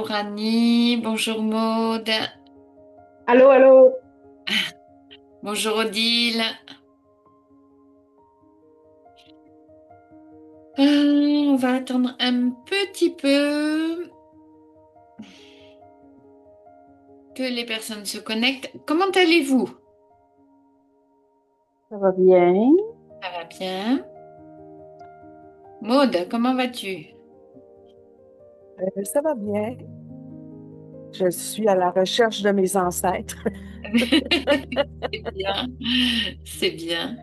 Bonjour Annie, bonjour Maude, Allô, allô. bonjour Odile. On va attendre un petit peu que les personnes se connectent. Comment allez-vous? Ça va bien? Ça va bien. Maude, comment vas-tu? Ça va bien. Je suis à la recherche de mes ancêtres. C'est bien, c'est bien.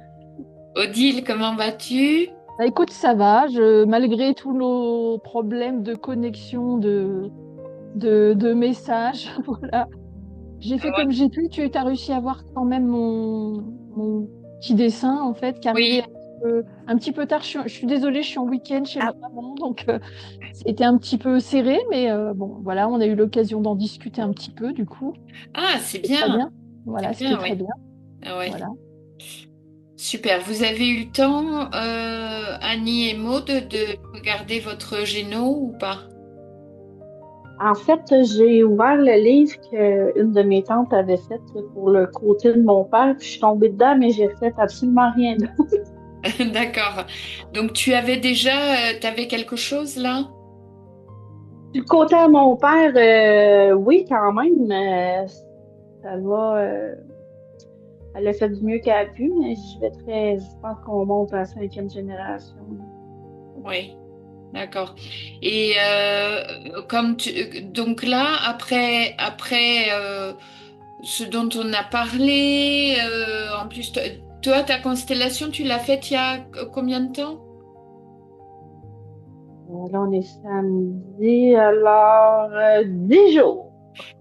Odile, comment vas-tu? Bah, écoute, ça va. Malgré tous nos problèmes de connexion, de messages, voilà. J'ai fait comme j'ai pu. Tu as réussi à voir quand même mon petit dessin, en fait, qui arrivait Oui. un petit peu tard. Je suis désolée, je suis en week-end chez Ah, ma maman, donc c'était un petit peu serré, mais bon, voilà, on a eu l'occasion d'en discuter un petit peu, du coup. Ah, c'est C'est très bien, bien. c'est Voilà, c'était bien, très oui. bien. Ah ouais. Voilà. Super. Vous avez eu le temps, Annie et Maude, de regarder votre géno ou pas? en fait, j'ai ouvert le livre qu'une de mes tantes avait fait pour le côté de mon père, puis je suis tombée dedans, mais j'ai fait absolument rien d'autre. D'accord. Donc tu avais déjà, t'avais quelque chose là? Du côté de mon père, oui, quand même, ça va. Elle a fait du mieux qu'elle a pu, mais je pense qu'on monte à la cinquième génération. Oui, d'accord. Et donc là, après ce dont on a parlé, en plus, toi, ta constellation, tu l'as faite il y a combien de temps? Là, on est samedi, alors 10 jours.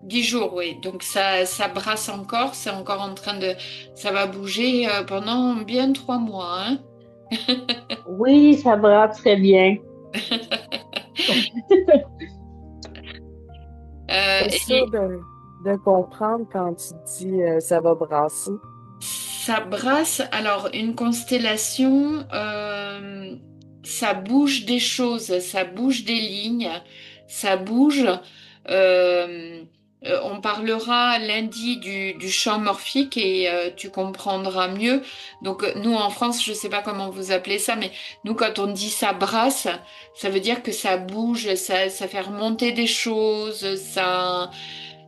10 jours, oui. Donc ça brasse encore, c'est encore en train de, ça va bouger pendant bien 3 mois, hein. Oui, ça va très bien. Euh, C'est ça et de comprendre quand tu dis ça va brasser. ça brasse, alors une constellation, ça bouge des choses, ça bouge des lignes, ça bouge. euh, on parlera lundi du champ morphique et tu comprendras mieux. Donc nous en France, je ne sais pas comment vous appelez ça, mais nous quand on dit ça brasse, ça veut dire que ça bouge, ça fait remonter des choses, ça.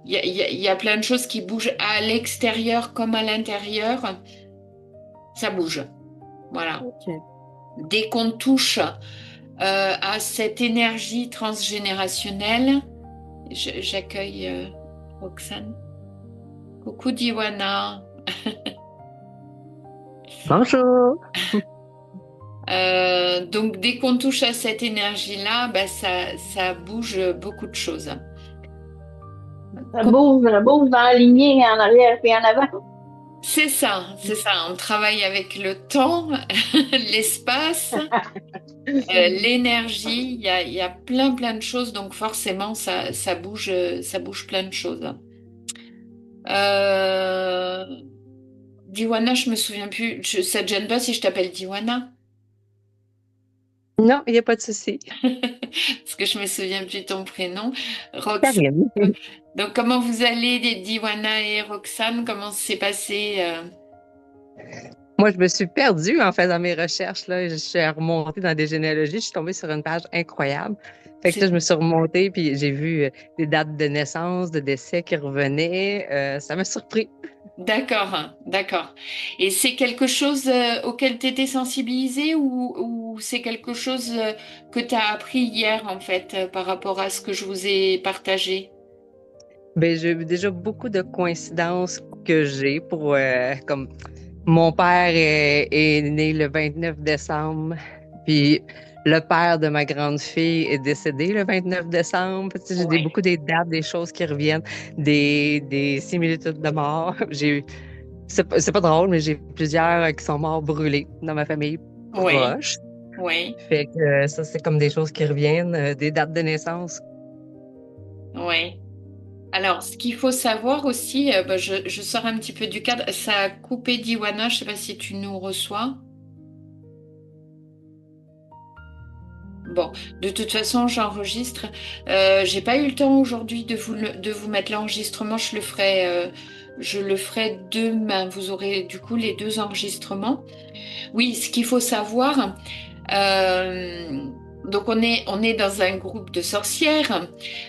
Il y a plein de choses qui bougent à l'extérieur comme à l'intérieur. Ça bouge. Voilà. OK. Dès qu'on touche à cette énergie transgénérationnelle, j'accueille Roxane. Coucou Diwana. Bonjour. Donc dès qu'on touche à cette énergie-là, bah, ça bouge beaucoup de choses. Ça bouge dans la lignée en arrière et en avant. C'est ça, c'est ça. On travaille avec le temps, l'espace. L'énergie, il y a plein plein de choses, donc forcément ça bouge plein de choses. Euh, Diwana, je me souviens plus. Ça te gêne pas si je t'appelle Diwana? Non, il n'y a pas de souci. Parce que je me souviens plus de ton prénom. Roxane. Karine. Donc comment vous allez, Diwana et Roxane? Comment s'est passé Moi, je me suis perdue en faisant mes recherches, là. Je suis remontée dans des généalogies. Je suis tombée sur une page incroyable. Fait que là, C'est- je me suis remontée, puis j'ai vu des dates de naissance, de décès qui revenaient. Ça m'a surpris. D'accord, d'accord. Et c'est quelque chose auquel tu étais sensibilisée ou c'est quelque chose que tu as appris hier en fait par rapport à ce que je vous ai partagé? Ben, j'ai vu déjà beaucoup de coïncidences que j'ai pour, comme, mon père est né le 29 décembre, puis le père de ma grande fille est décédé le 29 décembre. Tu sais, j'ai Oui. beaucoup des dates, des choses qui reviennent, des similitudes de mort. C'est pas drôle, mais j'ai plusieurs qui sont morts brûlés dans ma famille Oui, proche. oui, Fait que ça, c'est comme des choses qui reviennent, des dates de naissance. oui. Alors, ce qu'il faut savoir aussi, bah, je sors un petit peu du cadre, ça a coupé Diwana, je ne sais pas si tu nous reçois. Bon, de toute façon, j'enregistre. J'ai pas eu le temps aujourd'hui de vous mettre l'enregistrement. Je le ferai demain. Vous aurez du coup les deux enregistrements. Oui, ce qu'il faut savoir, euh, donc on est dans un groupe de sorcières,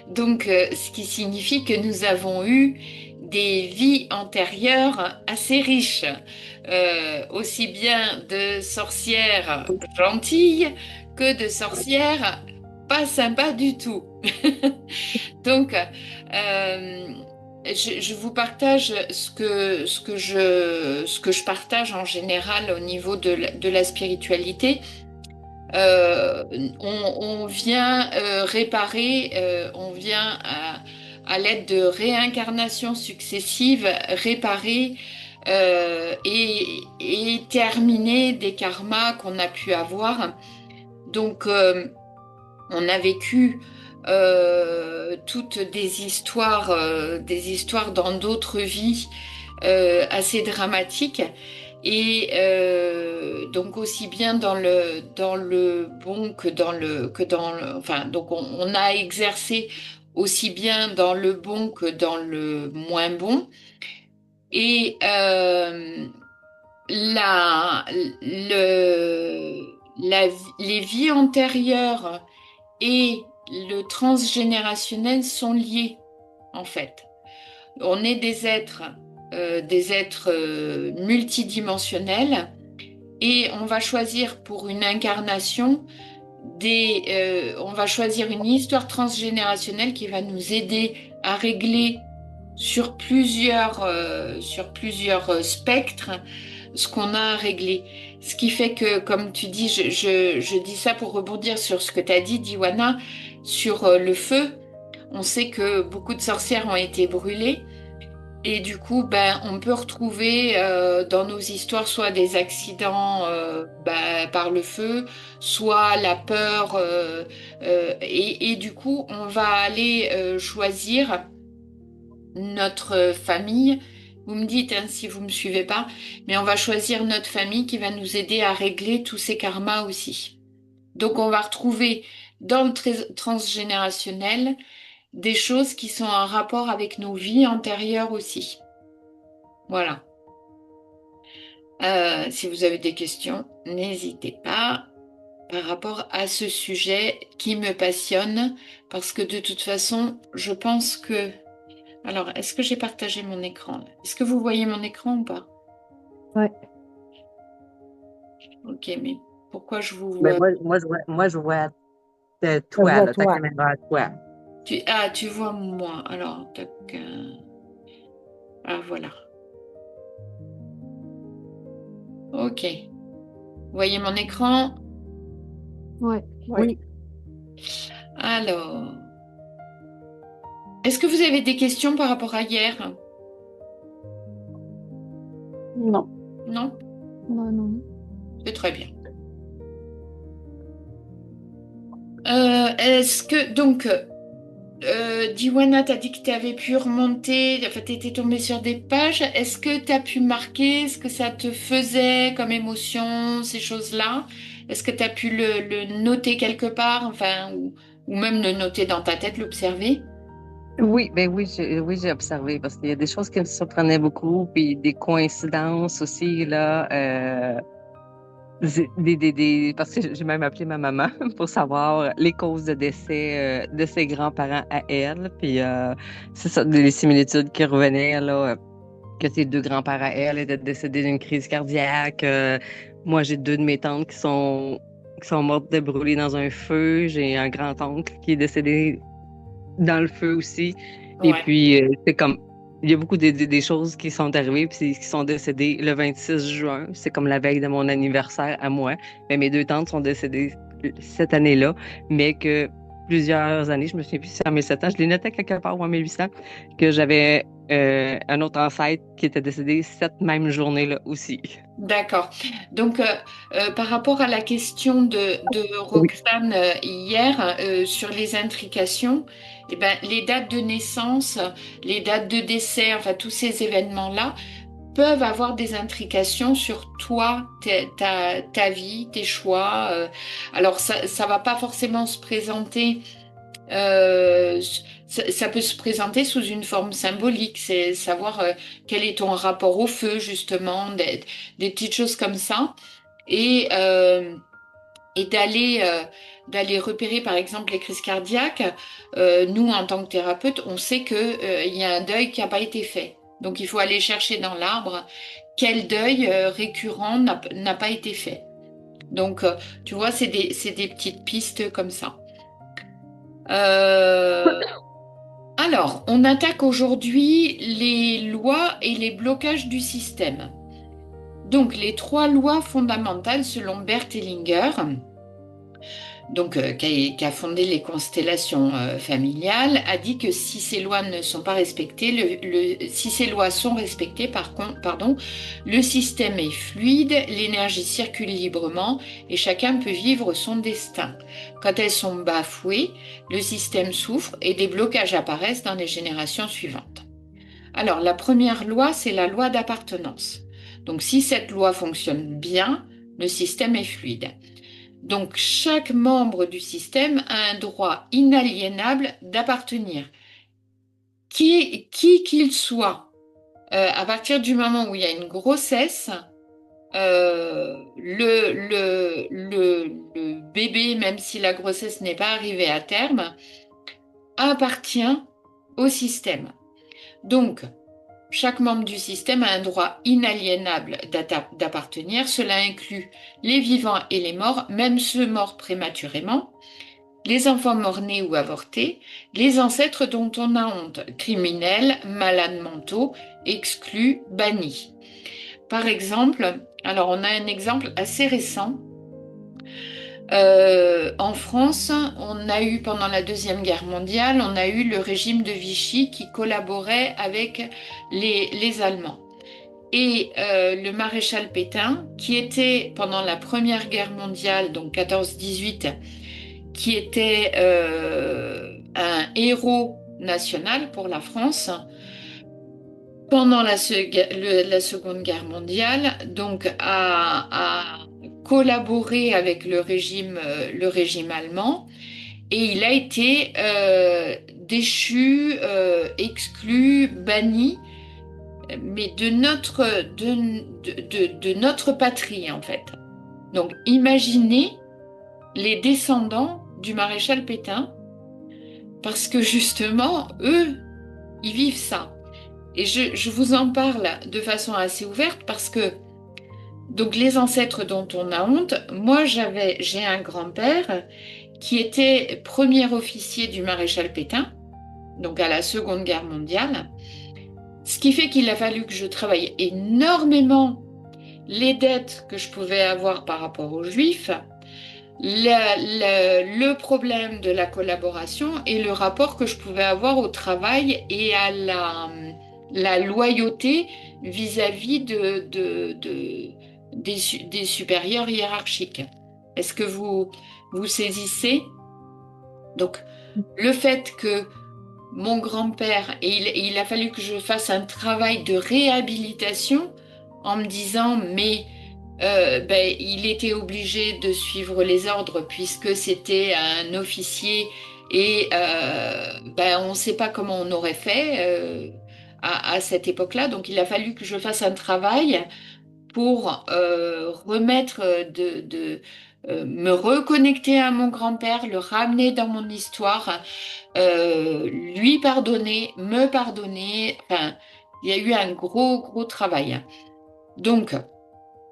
donc ce qui signifie que nous avons eu des vies antérieures assez riches, aussi bien de sorcières gentilles que de sorcières pas sympas du tout. Donc, je vous partage ce que je partage en général au niveau de la spiritualité. Euh, on vient réparer, on vient à l'aide de réincarnations successives, réparer et terminer des karmas qu'on a pu avoir. Donc, on a vécu toutes des histoires dans d'autres vies assez dramatiques. Et donc aussi bien dans le bon enfin, donc on a exercé aussi bien dans le bon que dans le moins bon. Et la, les vies antérieures et le transgénérationnel sont liés, en fait. On est des êtres multidimensionnels et on va choisir pour une incarnation on va choisir une histoire transgénérationnelle qui va nous aider à régler sur plusieurs spectres ce qu'on a à régler. Ce qui fait que, comme tu dis, je dis ça pour rebondir sur ce que tu as dit, Diwana, sur le feu. On sait que beaucoup de sorcières ont été brûlées. Et du coup, ben, on peut retrouver dans nos histoires soit des accidents par le feu, soit la peur. Et du coup, on va aller choisir notre famille. Vous me dites hein, si vous me suivez pas, mais on va choisir notre famille qui va nous aider à régler tous ces karmas aussi. Donc on va retrouver dans le transgénérationnel des choses qui sont en rapport avec nos vies antérieures aussi. Voilà. Si vous avez des questions, n'hésitez pas par rapport à ce sujet qui me passionne, parce que de toute façon, je pense que... Alors, est-ce que j'ai partagé mon écran là? Est-ce que vous voyez mon écran ou pas? Ouais. Ok, mais pourquoi je vous Ben, vois? moi, je vois Je toi, vois là, ta toi. caméra à toi. Tu vois moi. Alors, tac, ah, voilà. Ok. Vous voyez mon écran? Ouais. Oui. Alors, est-ce que vous avez des questions par rapport à hier? Non. Non? Non, non. C'est très bien. Est-ce que, donc, Diwana, t'as dit que tu avais pu remonter, enfin, tu étais tombée sur des pages. Est-ce que tu as pu marquer ce que ça te faisait comme émotion, ces choses-là? Est-ce que tu as pu le noter quelque part, enfin, ou même le noter dans ta tête, l'observer? Oui, ben oui, j'ai observé parce qu'il y a des choses qui me surprenaient beaucoup, puis des coïncidences aussi, là. Parce que j'ai même appelé ma maman pour savoir les causes de décès de ses grands-parents à elle. Puis c'est ça, des similitudes qui revenaient, là, que ses deux grands-pères à elle étaient décédés d'une crise cardiaque. Moi, j'ai deux de mes tantes qui sont mortes de brûler dans un feu. J'ai un grand-oncle qui est décédé dans le feu aussi. Et Ouais. puis, c'est comme, il y a beaucoup des choses qui sont arrivées, puis qui sont décédées le 26 juin. C'est comme la veille de mon anniversaire à moi. Mais mes deux tantes sont décédées cette année-là, mais que plusieurs années, je me souviens plus si c'est en 1700, je l'ai noté quelque part ou en 1800, que j'avais un autre ancêtre qui était décédé cette même journée-là aussi. D'accord. Donc, par rapport à la question de Oui. Roxane hier sur les intrications, les dates de naissance, les dates de décès, enfin tous ces événements-là, peuvent avoir des intrications sur toi, ta vie, tes choix. Alors, ça va pas forcément se présenter, ça peut se présenter sous une forme symbolique, c'est savoir quel est ton rapport au feu, justement, des petites choses comme ça. Et, euh, et d'aller repérer, par exemple, les crises cardiaques. Nous, en tant que thérapeute, on sait que, il y a un deuil qui n'a pas été fait. Donc, il faut aller chercher dans l'arbre quel deuil récurrent n'a pas été fait. Donc, tu vois, c'est des petites pistes comme ça. Euh, alors, on attaque aujourd'hui les lois et les blocages du système. Donc, les 3 lois fondamentales selon Bert Hellinger, donc, qui a fondé les constellations familiales, a dit que si ces lois ne sont pas respectées, si ces lois sont respectées, pardon, le système est fluide, l'énergie circule librement et chacun peut vivre son destin. Quand elles sont bafouées, le système souffre et des blocages apparaissent dans les générations suivantes. Alors, la première loi, c'est la loi d'appartenance. Donc, si cette loi fonctionne bien, le système est fluide. Donc, chaque membre du système a un droit inaliénable d'appartenir, qui qu'il soit. À partir du moment où il y a une grossesse, le bébé, même si la grossesse n'est pas arrivée à terme, appartient au système. Donc, chaque membre du système a un droit inaliénable d'appartenir. Cela inclut les vivants et les morts, même ceux morts prématurément, les enfants morts-nés ou avortés, les ancêtres dont on a honte, criminels, malades mentaux, exclus, bannis. Par exemple, alors on a un exemple assez récent. En France, on a eu pendant la Deuxième Guerre mondiale, on a eu le régime de Vichy qui collaborait avec les Allemands. Et le maréchal Pétain, qui était pendant la Première Guerre mondiale, donc 14-18, qui était un héros national pour la France, pendant la Seconde Guerre mondiale, donc a collaboré avec le régime allemand et il a été déchu, exclu, banni, mais de notre patrie en fait. Donc imaginez les descendants du maréchal Pétain, parce que justement, eux, ils vivent ça. Et je vous en parle de façon assez ouverte parce que donc les ancêtres dont on a honte, moi j'ai un grand-père qui était premier officier du maréchal Pétain, donc à la Seconde Guerre mondiale, ce qui fait qu'il a fallu que je travaille énormément les dettes que je pouvais avoir par rapport aux Juifs, le problème de la collaboration et le rapport que je pouvais avoir au travail et à la loyauté vis-à-vis des supérieurs hiérarchiques. Est-ce que vous saisissez? Donc, le fait que mon grand-père, et il a fallu que je fasse un travail de réhabilitation en me disant, mais il était obligé de suivre les ordres puisque c'était un officier et on ne sait pas comment on aurait fait à cette époque-là. Donc il a fallu que je fasse un travail pour remettre me reconnecter à mon grand-père, le ramener dans mon histoire, lui pardonner, me pardonner. Enfin, il y a eu un gros, gros travail. Donc,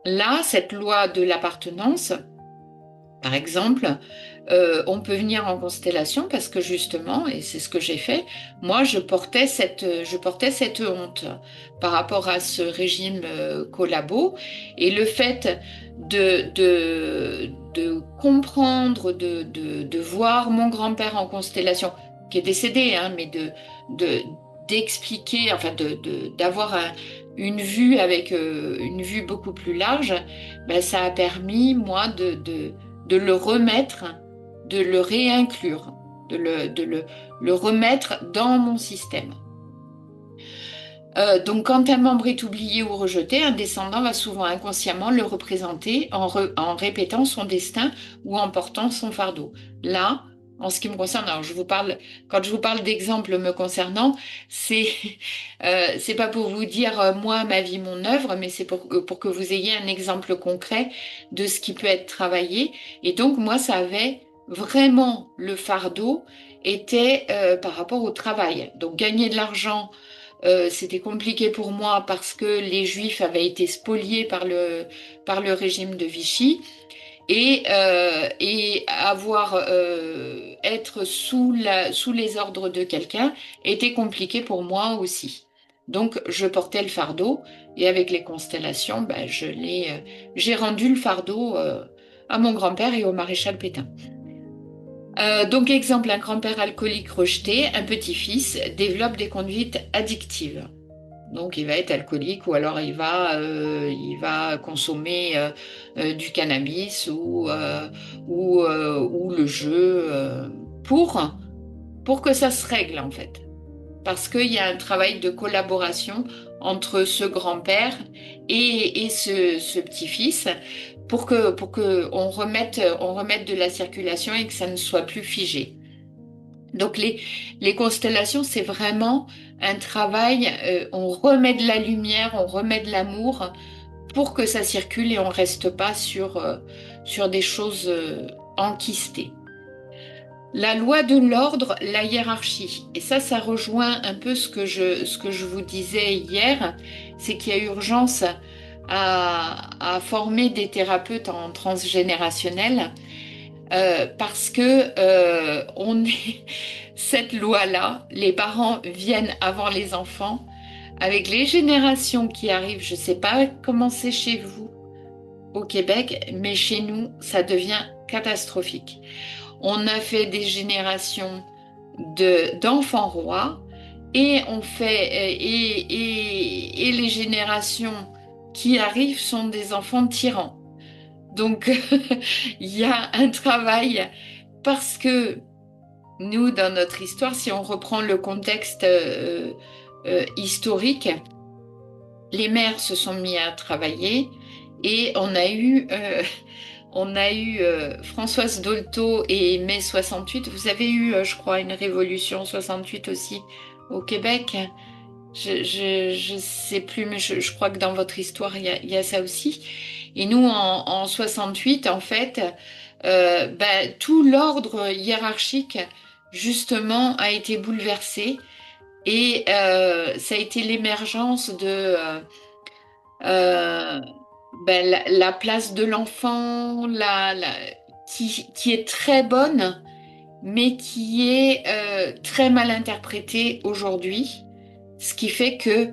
là, cette loi de l'appartenance, par exemple, on peut venir en constellation parce que justement, et c'est ce que j'ai fait, moi je portais cette honte par rapport à ce régime collabo et le fait de comprendre, de voir mon grand-père en constellation, qui est décédé, hein, mais d'expliquer, enfin d'avoir une vue avec une vue beaucoup plus large, ben, ça a permis, moi, de le remettre, de le réinclure, de le remettre dans mon système. Donc, quand un membre est oublié ou rejeté, un descendant va souvent inconsciemment le représenter en répétant son destin ou en portant son fardeau. Là, en ce qui me concerne, alors quand je vous parle d'exemples me concernant, c'est c'est pas pour vous dire moi, ma vie, mon œuvre, mais c'est pour que vous ayez un exemple concret de ce qui peut être travaillé. Et donc, moi, ça avait vraiment le fardeau était par rapport au travail. Donc, gagner de l'argent c'était compliqué pour moi parce que les Juifs avaient été spoliés par le régime de Vichy et être sous les ordres de quelqu'un était compliqué pour moi aussi. Donc je portais le fardeau et avec les constellations, ben, j'ai rendu le fardeau à mon grand-père et au maréchal Pétain. Donc, exemple, un grand-père alcoolique rejeté, un petit-fils développe des conduites addictives. Donc, il va être alcoolique ou alors il va consommer du cannabis ou le jeu pour que ça se règle, en fait. Parce qu'il y a un travail de collaboration entre ce grand-père et ce petit-fils pour que on remette de la circulation et que ça ne soit plus figé. Donc les constellations, c'est vraiment un travail, on remet de la lumière, on remet de l'amour pour que ça circule et on reste pas sur des choses enquistées. La loi de l'ordre, la hiérarchie. Et ça rejoint un peu ce que je vous disais hier, c'est qu'il y a urgence à former des thérapeutes en transgénérationnel parce que cette loi-là, les parents viennent avant les enfants. Avec les générations qui arrivent, je ne sais pas comment c'est chez vous au Québec, mais chez nous, ça devient catastrophique. On a fait des générations d'enfants rois et et les générations qui arrivent sont des enfants tyrans. Donc il y a un travail parce que nous, dans notre histoire, si on reprend le contexte historique, les mères se sont mis à travailler et on a eu Françoise Dolto et mai 68. Vous avez eu, je crois, une révolution 68 aussi au Québec. Je sais plus, mais je crois que dans votre histoire, il y a ça aussi. Et nous, en 68, en fait, tout l'ordre hiérarchique, justement, a été bouleversé. Et ça a été l'émergence de euh, la place de l'enfant, qui est très bonne, mais qui est très mal interprétée aujourd'hui. Ce qui fait que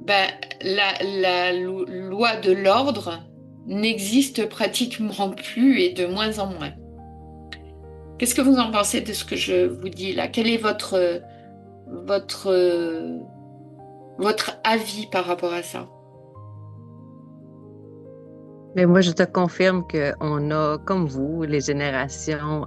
la loi de l'ordre n'existe pratiquement plus et de moins en moins. Qu'est-ce que vous en pensez de ce que je vous dis là? Quel est votre, votre avis par rapport à ça? Mais moi, je te confirme qu'on a, comme vous, les générations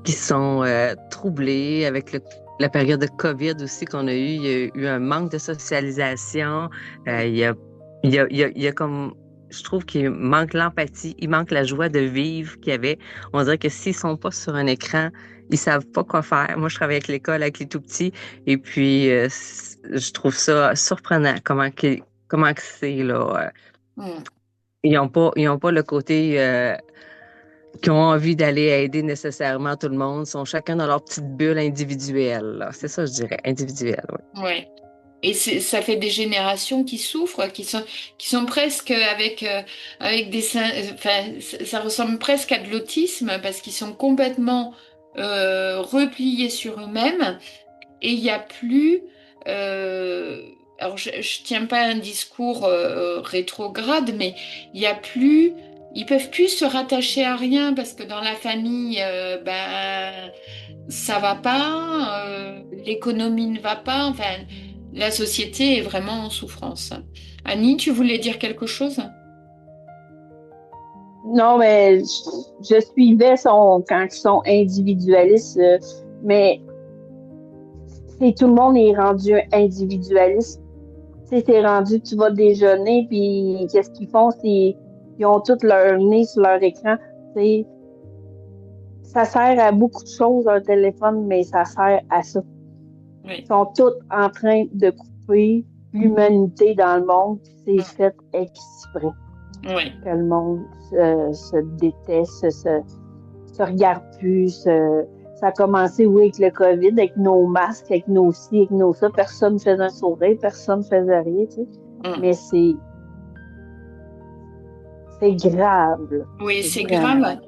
qui sont troublées avec la période de COVID aussi qu'on a eu. Il y a eu un manque de socialisation. Il y a comme, je trouve qu'il manque l'empathie, il manque la joie de vivre qu'il y avait. On dirait que s'ils sont pas sur un écran, ils savent pas quoi faire. Moi, je travaille avec l'école, avec les tout-petits, et puis je trouve ça surprenant comment que c'est là. Hmm. Ils ont pas le côté qui ont envie d'aller aider nécessairement tout le monde. Ils sont chacun dans leur petite bulle individuelle, là. C'est ça, je dirais, individuelle. Ouais. Ouais. Et ça fait des générations qui souffrent, qui sont presque avec enfin, ça ressemble presque à de l'autisme parce qu'ils sont complètement repliés sur eux-mêmes et il n'y a plus. euh, alors, je tiens pas un discours rétrograde, mais il y a plus. Ils peuvent plus se rattacher à rien parce que dans la famille, ça va pas, l'économie ne va pas. Enfin, la société est vraiment en souffrance. Annie, tu voulais dire quelque chose? Non, mais je suivais quand ils sont individualistes, mais tout le monde est rendu individualiste c'est rendu, tu vas déjeuner, puis qu'est-ce qu'ils font? Ils ont tout leur nez sur leur écran. Tu sais, ça sert à beaucoup de choses, un téléphone, mais ça sert à ça. Oui. Ils sont tous en train de couper l'humanité dans le monde, puis c'est fait exprès. Oui. Que le monde se déteste, se regarde plus. Ça a commencé, oui, avec le COVID, avec nos masques, avec nos ci, avec nos ça. Personne ne faisait un sourire, personne ne faisait rien, tu sais. Mais c'est grave. Là. Oui, c'est grave.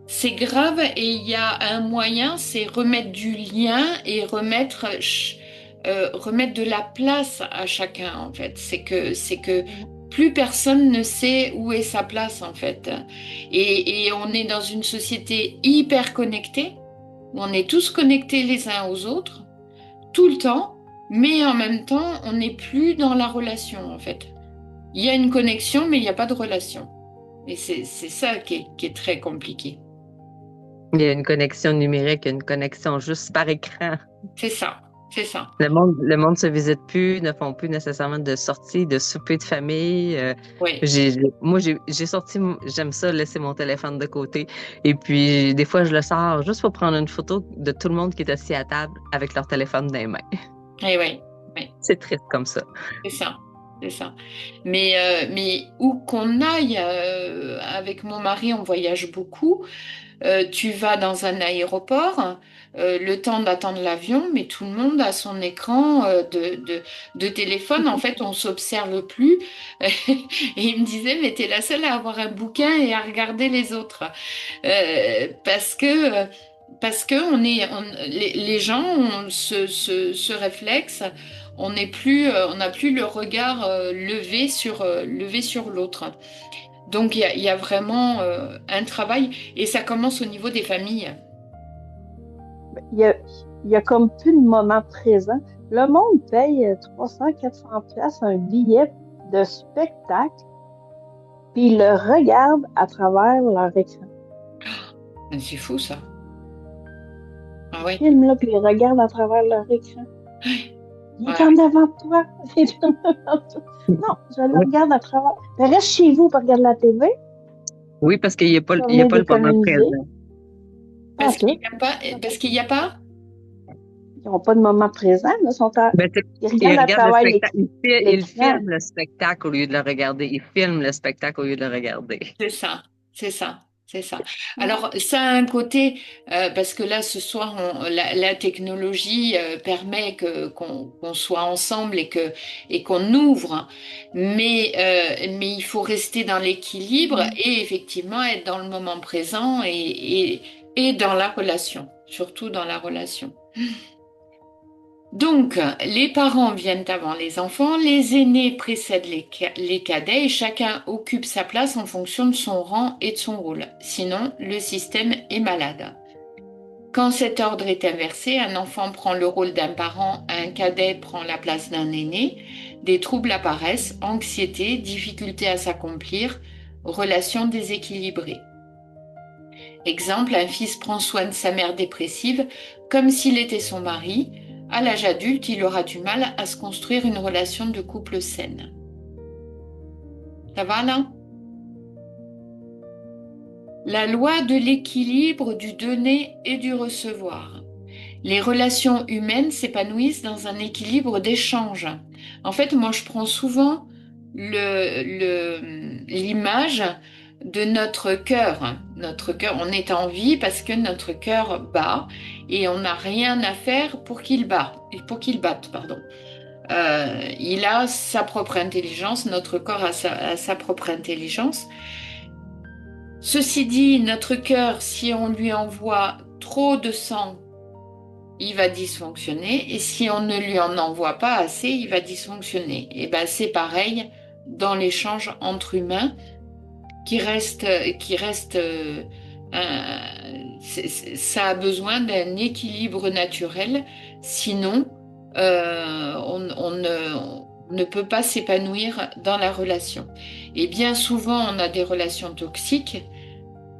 C'est grave et il y a un moyen, c'est remettre du lien et remettre de la place à chacun, en fait. C'est que plus personne ne sait où est sa place, en fait. Et on est dans une société hyper connectée, où on est tous connectés les uns aux autres, tout le temps, mais en même temps, on n'est plus dans la relation, en fait. Il y a une connexion, mais il n'y a pas de relation. Et c'est ça qui est très compliqué. Il y a une connexion numérique, une connexion juste par écran. C'est ça, c'est ça. Le monde se visite plus, ne font plus nécessairement de sorties, de souper de famille. Oui. Moi, j'ai sorti, j'aime ça, laisser mon téléphone de côté. Et puis, des fois, je le sors juste pour prendre une photo de tout le monde qui est assis à table avec leur téléphone dans les mains. Eh oui, oui. C'est triste comme ça. C'est ça. C'est ça. Mais où qu'on aille, avec mon mari, on voyage beaucoup. Tu vas dans un aéroport, le temps d'attendre l'avion, mais tout le monde a son écran de téléphone. En fait, on s'observe plus. Et il me disait, mais t'es la seule à avoir un bouquin et à regarder les autres. Parce que les gens ont ce réflexe. On n'a plus le regard levé sur l'autre. Donc il y a vraiment un travail et ça commence au niveau des familles. Il y a comme plus de moment présent. Le monde paye 300-400$ un billet de spectacle, puis ils le regardent à travers leur écran. C'est fou ça. Ah ouais. Ils filment là, puis ils regardent à travers leur écran. Il est en avant de toi. Non, je le regarde à travers. Mais reste chez vous pour regarder la TV. Oui, parce qu'il n'y a pas le moment présent. Parce qu'il n'y a pas? Ils n'ont pas de moment présent. Là, ils regardent à travers l'écran. Ils filment le spectacle au lieu de le regarder. Ils filment le spectacle au lieu de le regarder. C'est ça, c'est ça. C'est ça. Alors, ça a un côté, parce que là, ce soir, la technologie permet qu'on soit ensemble et qu'on ouvre, mais il faut rester dans l'équilibre et effectivement être dans le moment présent et dans la relation, surtout dans la relation. Donc, les parents viennent avant les enfants, les aînés précèdent les cadets et chacun occupe sa place en fonction de son rang et de son rôle. Sinon, le système est malade. Quand cet ordre est inversé, un enfant prend le rôle d'un parent, un cadet prend la place d'un aîné, des troubles apparaissent, anxiété, difficulté à s'accomplir, relations déséquilibrées. Exemple, un fils prend soin de sa mère dépressive comme s'il était son mari. À l'âge adulte, il aura du mal à se construire une relation de couple saine. Ça va là? La loi de l'équilibre du donner et du recevoir. Les relations humaines s'épanouissent dans un équilibre d'échange. En fait, moi, je prends souvent l'image de notre cœur. Notre cœur, on est en vie parce que notre cœur bat et on n'a rien à faire pour qu'il batte, pardon. Il a sa propre intelligence, notre corps a sa propre intelligence. Ceci dit, notre cœur, si on lui envoie trop de sang, il va dysfonctionner et si on ne lui en envoie pas assez, il va dysfonctionner. Et ben c'est pareil dans l'échange entre humains ça a besoin d'un équilibre naturel, sinon on ne peut pas s'épanouir dans la relation. Et bien souvent, on a des relations toxiques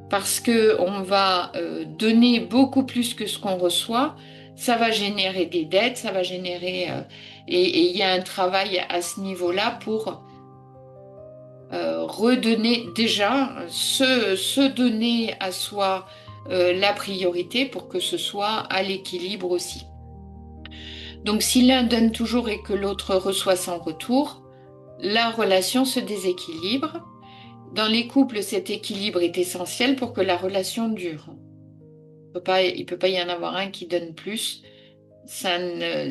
parce qu'on va donner beaucoup plus que ce qu'on reçoit, ça va générer des dettes, ça va générer... et il y a un travail à ce niveau-là pour redonner déjà, se donner à soi la priorité pour que ce soit à l'équilibre aussi. Donc si l'un donne toujours et que l'autre reçoit sans retour, la relation se déséquilibre. Dans les couples, cet équilibre est essentiel pour que la relation dure. Il peut pas y en avoir un qui donne plus. Ça ne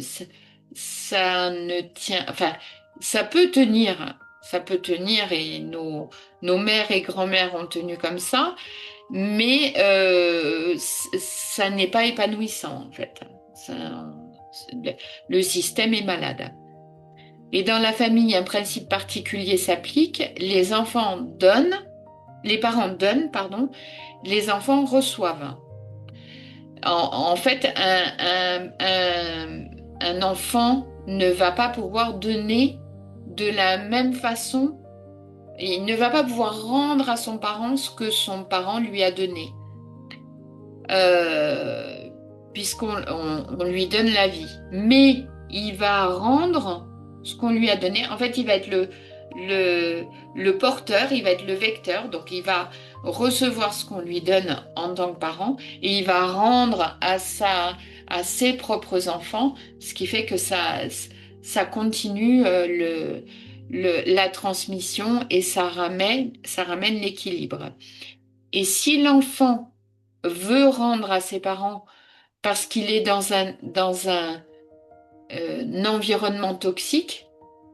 tient. Enfin, ça peut tenir. Ça peut tenir et nos mères et grand-mères ont tenu comme ça, mais ça n'est pas épanouissant en fait. Le système est malade. Et dans la famille, un principe particulier s'applique. Les parents donnent, pardon, les enfants reçoivent. En fait, un enfant ne va pas pouvoir donner de la même façon, et il ne va pas pouvoir rendre à son parent ce que son parent lui a donné, puisqu'on lui donne la vie. Mais il va rendre ce qu'on lui a donné. En fait, il va être le porteur, il va être le vecteur, donc il va recevoir ce qu'on lui donne en tant que parent et il va rendre à ses propres enfants, ce qui fait que ça continue la transmission et ça ramène l'équilibre. Et si l'enfant veut rendre à ses parents parce qu'il est dans un environnement toxique,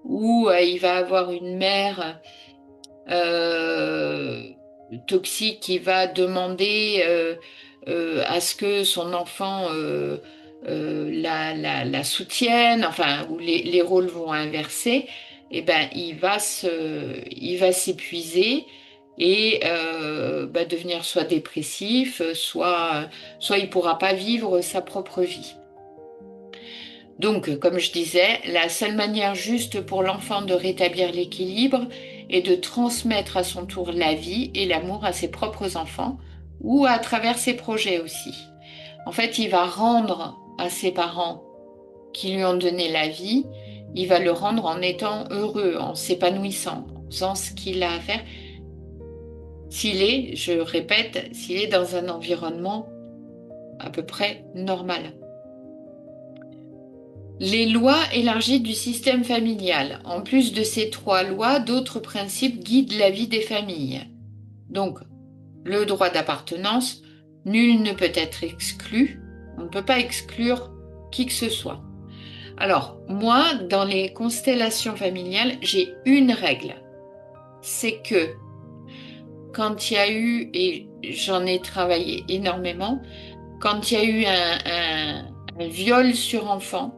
où il va avoir une mère toxique qui va demander à ce que son enfant la soutienne, enfin, où les rôles vont inverser, et ben, il va s'épuiser et devenir soit dépressif, soit il ne pourra pas vivre sa propre vie. Donc, comme je disais, la seule manière juste pour l'enfant de rétablir l'équilibre est de transmettre à son tour la vie et l'amour à ses propres enfants ou à travers ses projets aussi. En fait, il va rendre à ses parents qui lui ont donné la vie, il va le rendre en étant heureux, en s'épanouissant, en faisant ce qu'il a à faire. Je répète, s'il est dans un environnement à peu près normal. Les lois élargies du système familial. En plus de ces 3 lois, d'autres principes guident la vie des familles. Donc, le droit d'appartenance, nul ne peut être exclu. On ne peut pas exclure qui que ce soit. Alors, moi, dans les constellations familiales, j'ai une règle. C'est que quand il y a eu, et j'en ai travaillé énormément, quand il y a eu un viol sur enfant,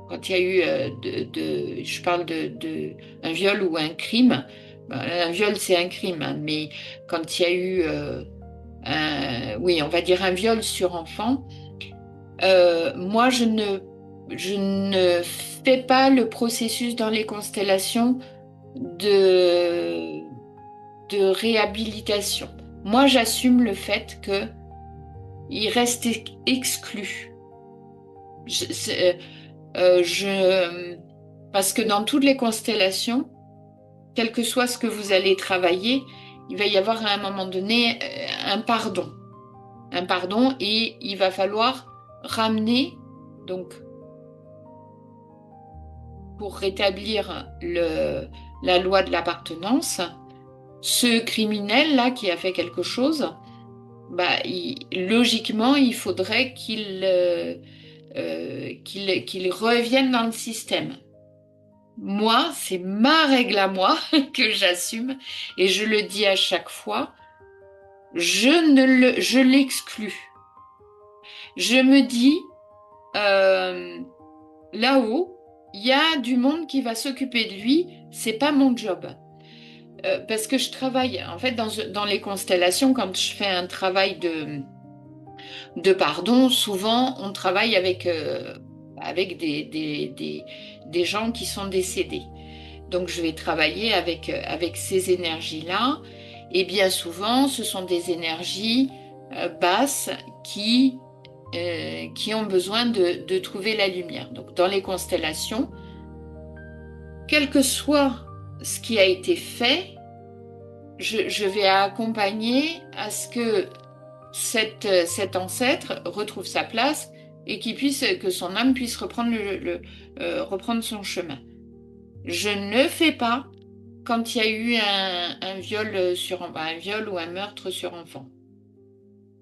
quand il y a eu, je parle de un viol ou un crime, un viol c'est un crime, hein, mais quand il y a eu, on va dire un viol sur enfant, moi je ne fais pas le processus dans les constellations de réhabilitation. Moi j'assume le fait qu'il reste exclu. Parce que dans toutes les constellations, quel que soit ce que vous allez travailler, il va y avoir à un moment donné un pardon. Un pardon et il va falloir ramener, donc, pour rétablir la loi de l'appartenance, ce criminel-là qui a fait quelque chose, logiquement, il faudrait qu'il revienne dans le système. Moi, c'est ma règle à moi que j'assume et je le dis à chaque fois, je l'exclus. Je me dis, là-haut, il y a du monde qui va s'occuper de lui, c'est pas mon job. Parce que je travaille, en fait, dans les constellations, quand je fais un travail de pardon, souvent on travaille avec des gens qui sont décédés. Donc je vais travailler avec ces énergies-là et bien souvent ce sont des énergies basses qui qui ont besoin de trouver la lumière. Donc dans les constellations, quel que soit ce qui a été fait, je vais accompagner à ce que cet ancêtre retrouve sa place et que son âme puisse reprendre son chemin. Je ne fais pas quand il y a eu un viol ou un meurtre sur enfant.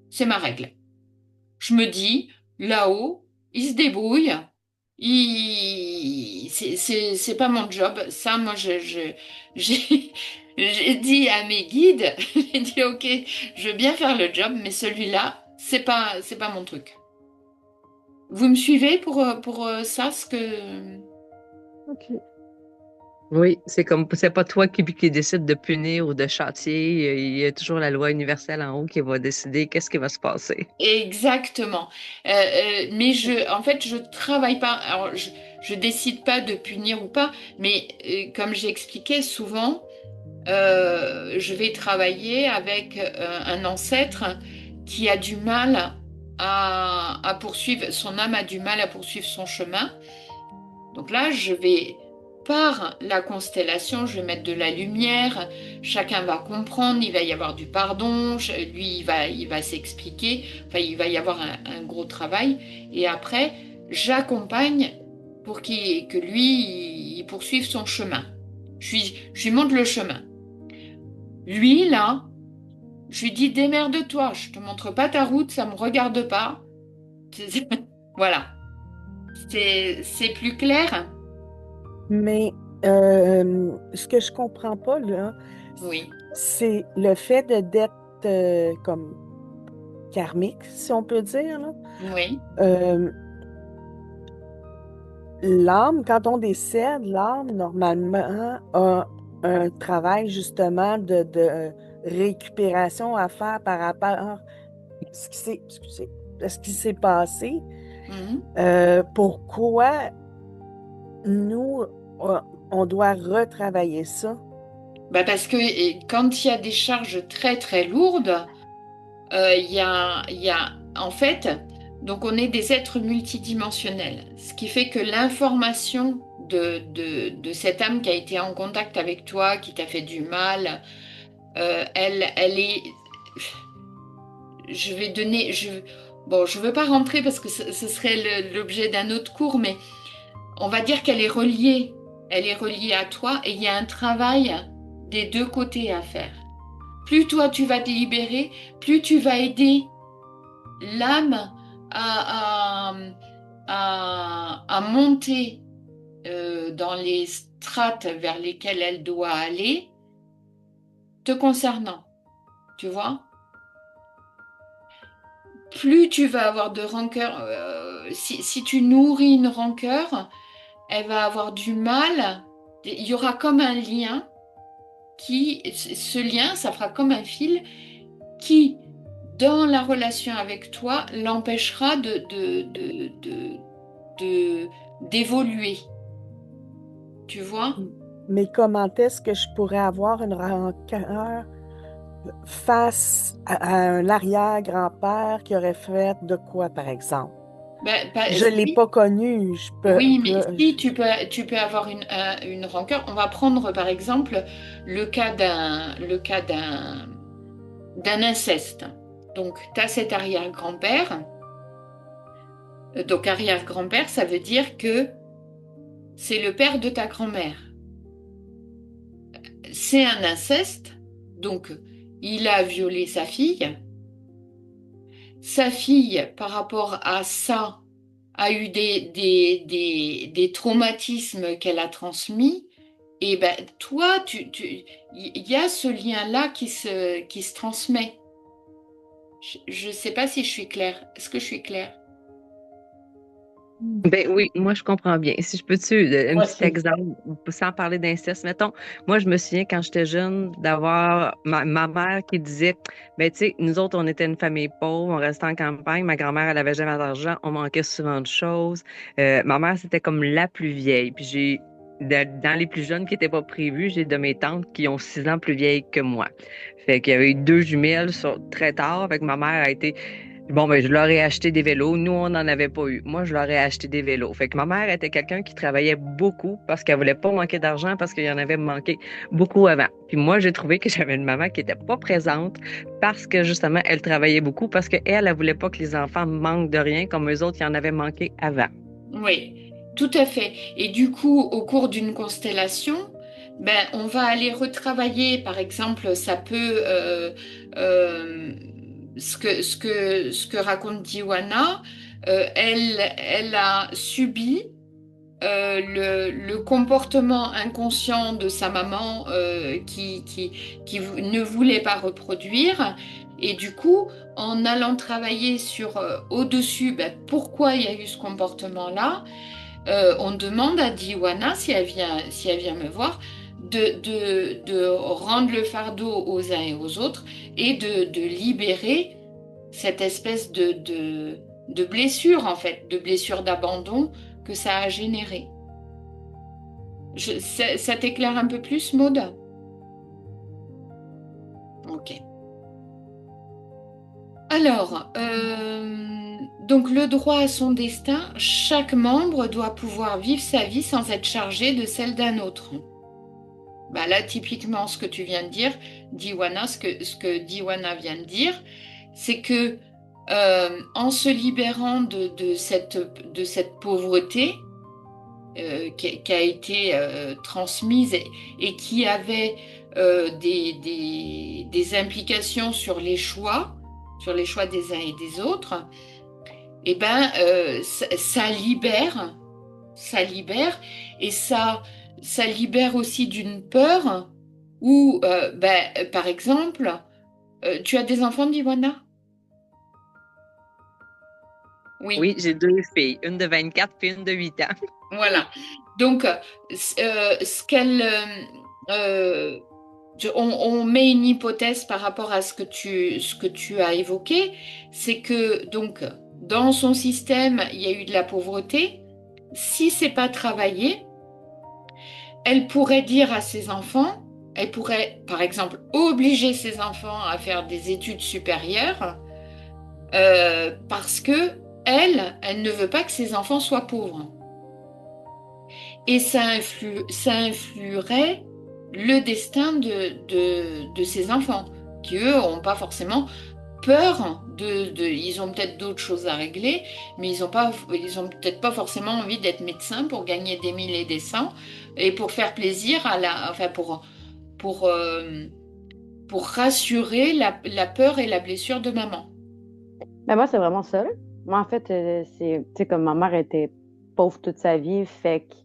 C'est ma règle. Je me dis, là-haut, il se débrouille. C'est pas mon job. Ça, moi, j'ai dit à mes guides, j'ai dit, OK, je veux bien faire le job, mais celui-là, c'est pas mon truc. Vous me suivez pour ça, ce que... Ok. Oui, c'est pas toi qui décide de punir ou de châtier. Il y a toujours la loi universelle en haut qui va décider qu'est-ce qui va se passer. Exactement. Mais en fait, je travaille pas. Alors, je décide pas de punir ou pas, mais comme j'ai expliqué souvent, je vais travailler avec un ancêtre qui a du mal à poursuivre, son âme a du mal à poursuivre son chemin. Donc là, par la constellation, je vais mettre de la lumière, chacun va comprendre, il va y avoir du pardon, lui, il va s'expliquer, enfin, il va y avoir un gros travail. Et après, j'accompagne pour que lui, il poursuive son chemin. Je lui montre le chemin. Lui, là, je lui dis, démerde-toi, je te montre pas ta route, ça me regarde pas. Voilà. C'est plus clair? Mais ce que je comprends pas, là, Oui. c'est le fait d'être comme karmique, si on peut dire, là. Oui. L'âme, quand on décède, l'âme, normalement, a un travail justement de récupération à faire par rapport à ce qui s'est passé. Pourquoi nous, on doit retravailler ça? Bah parce que quand il y a des charges très très lourdes, en fait, donc on est des êtres multidimensionnels, ce qui fait que l'information de cette âme qui a été en contact avec toi, qui t'a fait du mal, elle est... Je vais donner... Bon, je ne veux pas rentrer parce que ce serait l'objet d'un autre cours, mais on va dire qu'elle est reliée. Elle est reliée à toi et il y a un travail des deux côtés à faire. Plus toi tu vas te libérer, plus tu vas aider l'âme à monter dans les strates vers lesquelles elle doit aller, te concernant. Tu vois? Plus tu vas avoir de rancœur, si tu nourris une rancœur, elle va avoir du mal. Il y aura comme un lien ce lien, ça fera comme un fil qui, dans la relation avec toi, l'empêchera d'évoluer. Tu vois? Mais comment est-ce que je pourrais avoir une rancœur face à un arrière-grand-père qui aurait fait de quoi, par exemple? Je ne l'ai pas connu. Oui, mais si tu peux avoir une rancœur. On va prendre par exemple le cas d'un inceste. Donc, tu as cet arrière-grand-père. Donc, arrière-grand-père, ça veut dire que c'est le père de ta grand-mère. C'est un inceste, donc il a violé sa fille. Sa fille, par rapport à ça, a eu des traumatismes qu'elle a transmis. Et ben toi, il y a ce lien-là qui se transmet. Je ne sais pas si je suis claire. Est-ce que je suis claire? Ben oui, moi je comprends bien. Si je peux-tu, un petit exemple, sans parler d'inceste, mettons, moi je me souviens quand j'étais jeune d'avoir ma mère qui disait, ben tu sais, nous autres on était une famille pauvre, on restait en campagne, ma grand-mère elle avait jamais d'argent, on manquait souvent de choses. Ma mère c'était comme la plus vieille, puis dans les plus jeunes qui n'étaient pas prévus, j'ai de mes tantes qui ont 6 ans plus vieilles que moi. Fait qu'il y avait eu 2 jumelles très tard, fait que ma mère a été Bon, ben, je leur ai acheté des vélos. Nous, on n'en avait pas eu. Moi, je leur ai acheté des vélos. Fait que ma mère était quelqu'un qui travaillait beaucoup parce qu'elle voulait pas manquer d'argent parce qu'il y en avait manqué beaucoup avant. Puis moi, j'ai trouvé que j'avais une maman qui était pas présente parce que justement, elle travaillait beaucoup parce qu'elle, elle voulait pas que les enfants manquent de rien comme eux autres, il y en avait manqué avant. Oui, tout à fait. Et du coup, au cours d'une constellation, ben, on va aller retravailler, par exemple, ça peut, ce que raconte Diwana, elle a subi le comportement inconscient de sa maman qui ne voulait pas reproduire. Et du coup, en allant travailler sur au-dessus, ben, pourquoi il y a eu ce comportement-là, on demande à Diwana, si elle vient me voir, de rendre le fardeau aux uns et aux autres et de libérer cette espèce de blessure, en fait, de blessure d'abandon que ça a généré. Ça t'éclaire un peu plus, Maud? Ok. Alors, donc le droit à son destin, chaque membre doit pouvoir vivre sa vie sans être chargé de celle d'un autre. Bah là, typiquement, ce que tu viens de dire, Diwana, ce que Diwana vient de dire, c'est que en se libérant de cette pauvreté qui a été transmise et qui avait des implications sur les choix des uns et des autres, et ben ça libère et ça libère aussi d'une peur où, ben, par exemple, tu as des enfants, Diwana? Oui, j'ai 2 filles, une de 24 puis une de 8 ans. Voilà. Donc, ce qu'elle... on met une hypothèse par rapport à ce que tu as évoqué, c'est que donc dans son système, il y a eu de la pauvreté. Si c'est pas travaillé, elle pourrait dire à ses enfants, elle pourrait par exemple obliger ses enfants à faire des études supérieures parce que elle ne veut pas que ses enfants soient pauvres. Et ça influerait le destin de ces enfants, qui eux n'ont pas forcément peur ils ont peut-être d'autres choses à régler, mais ils ont peut-être pas forcément envie d'être médecins pour gagner des mille et des cents et pour faire plaisir enfin pour rassurer la peur et la blessure de maman. Ben moi, c'est vraiment ça. Moi, en fait, tu sais, comme ma mère était pauvre toute sa vie, fait que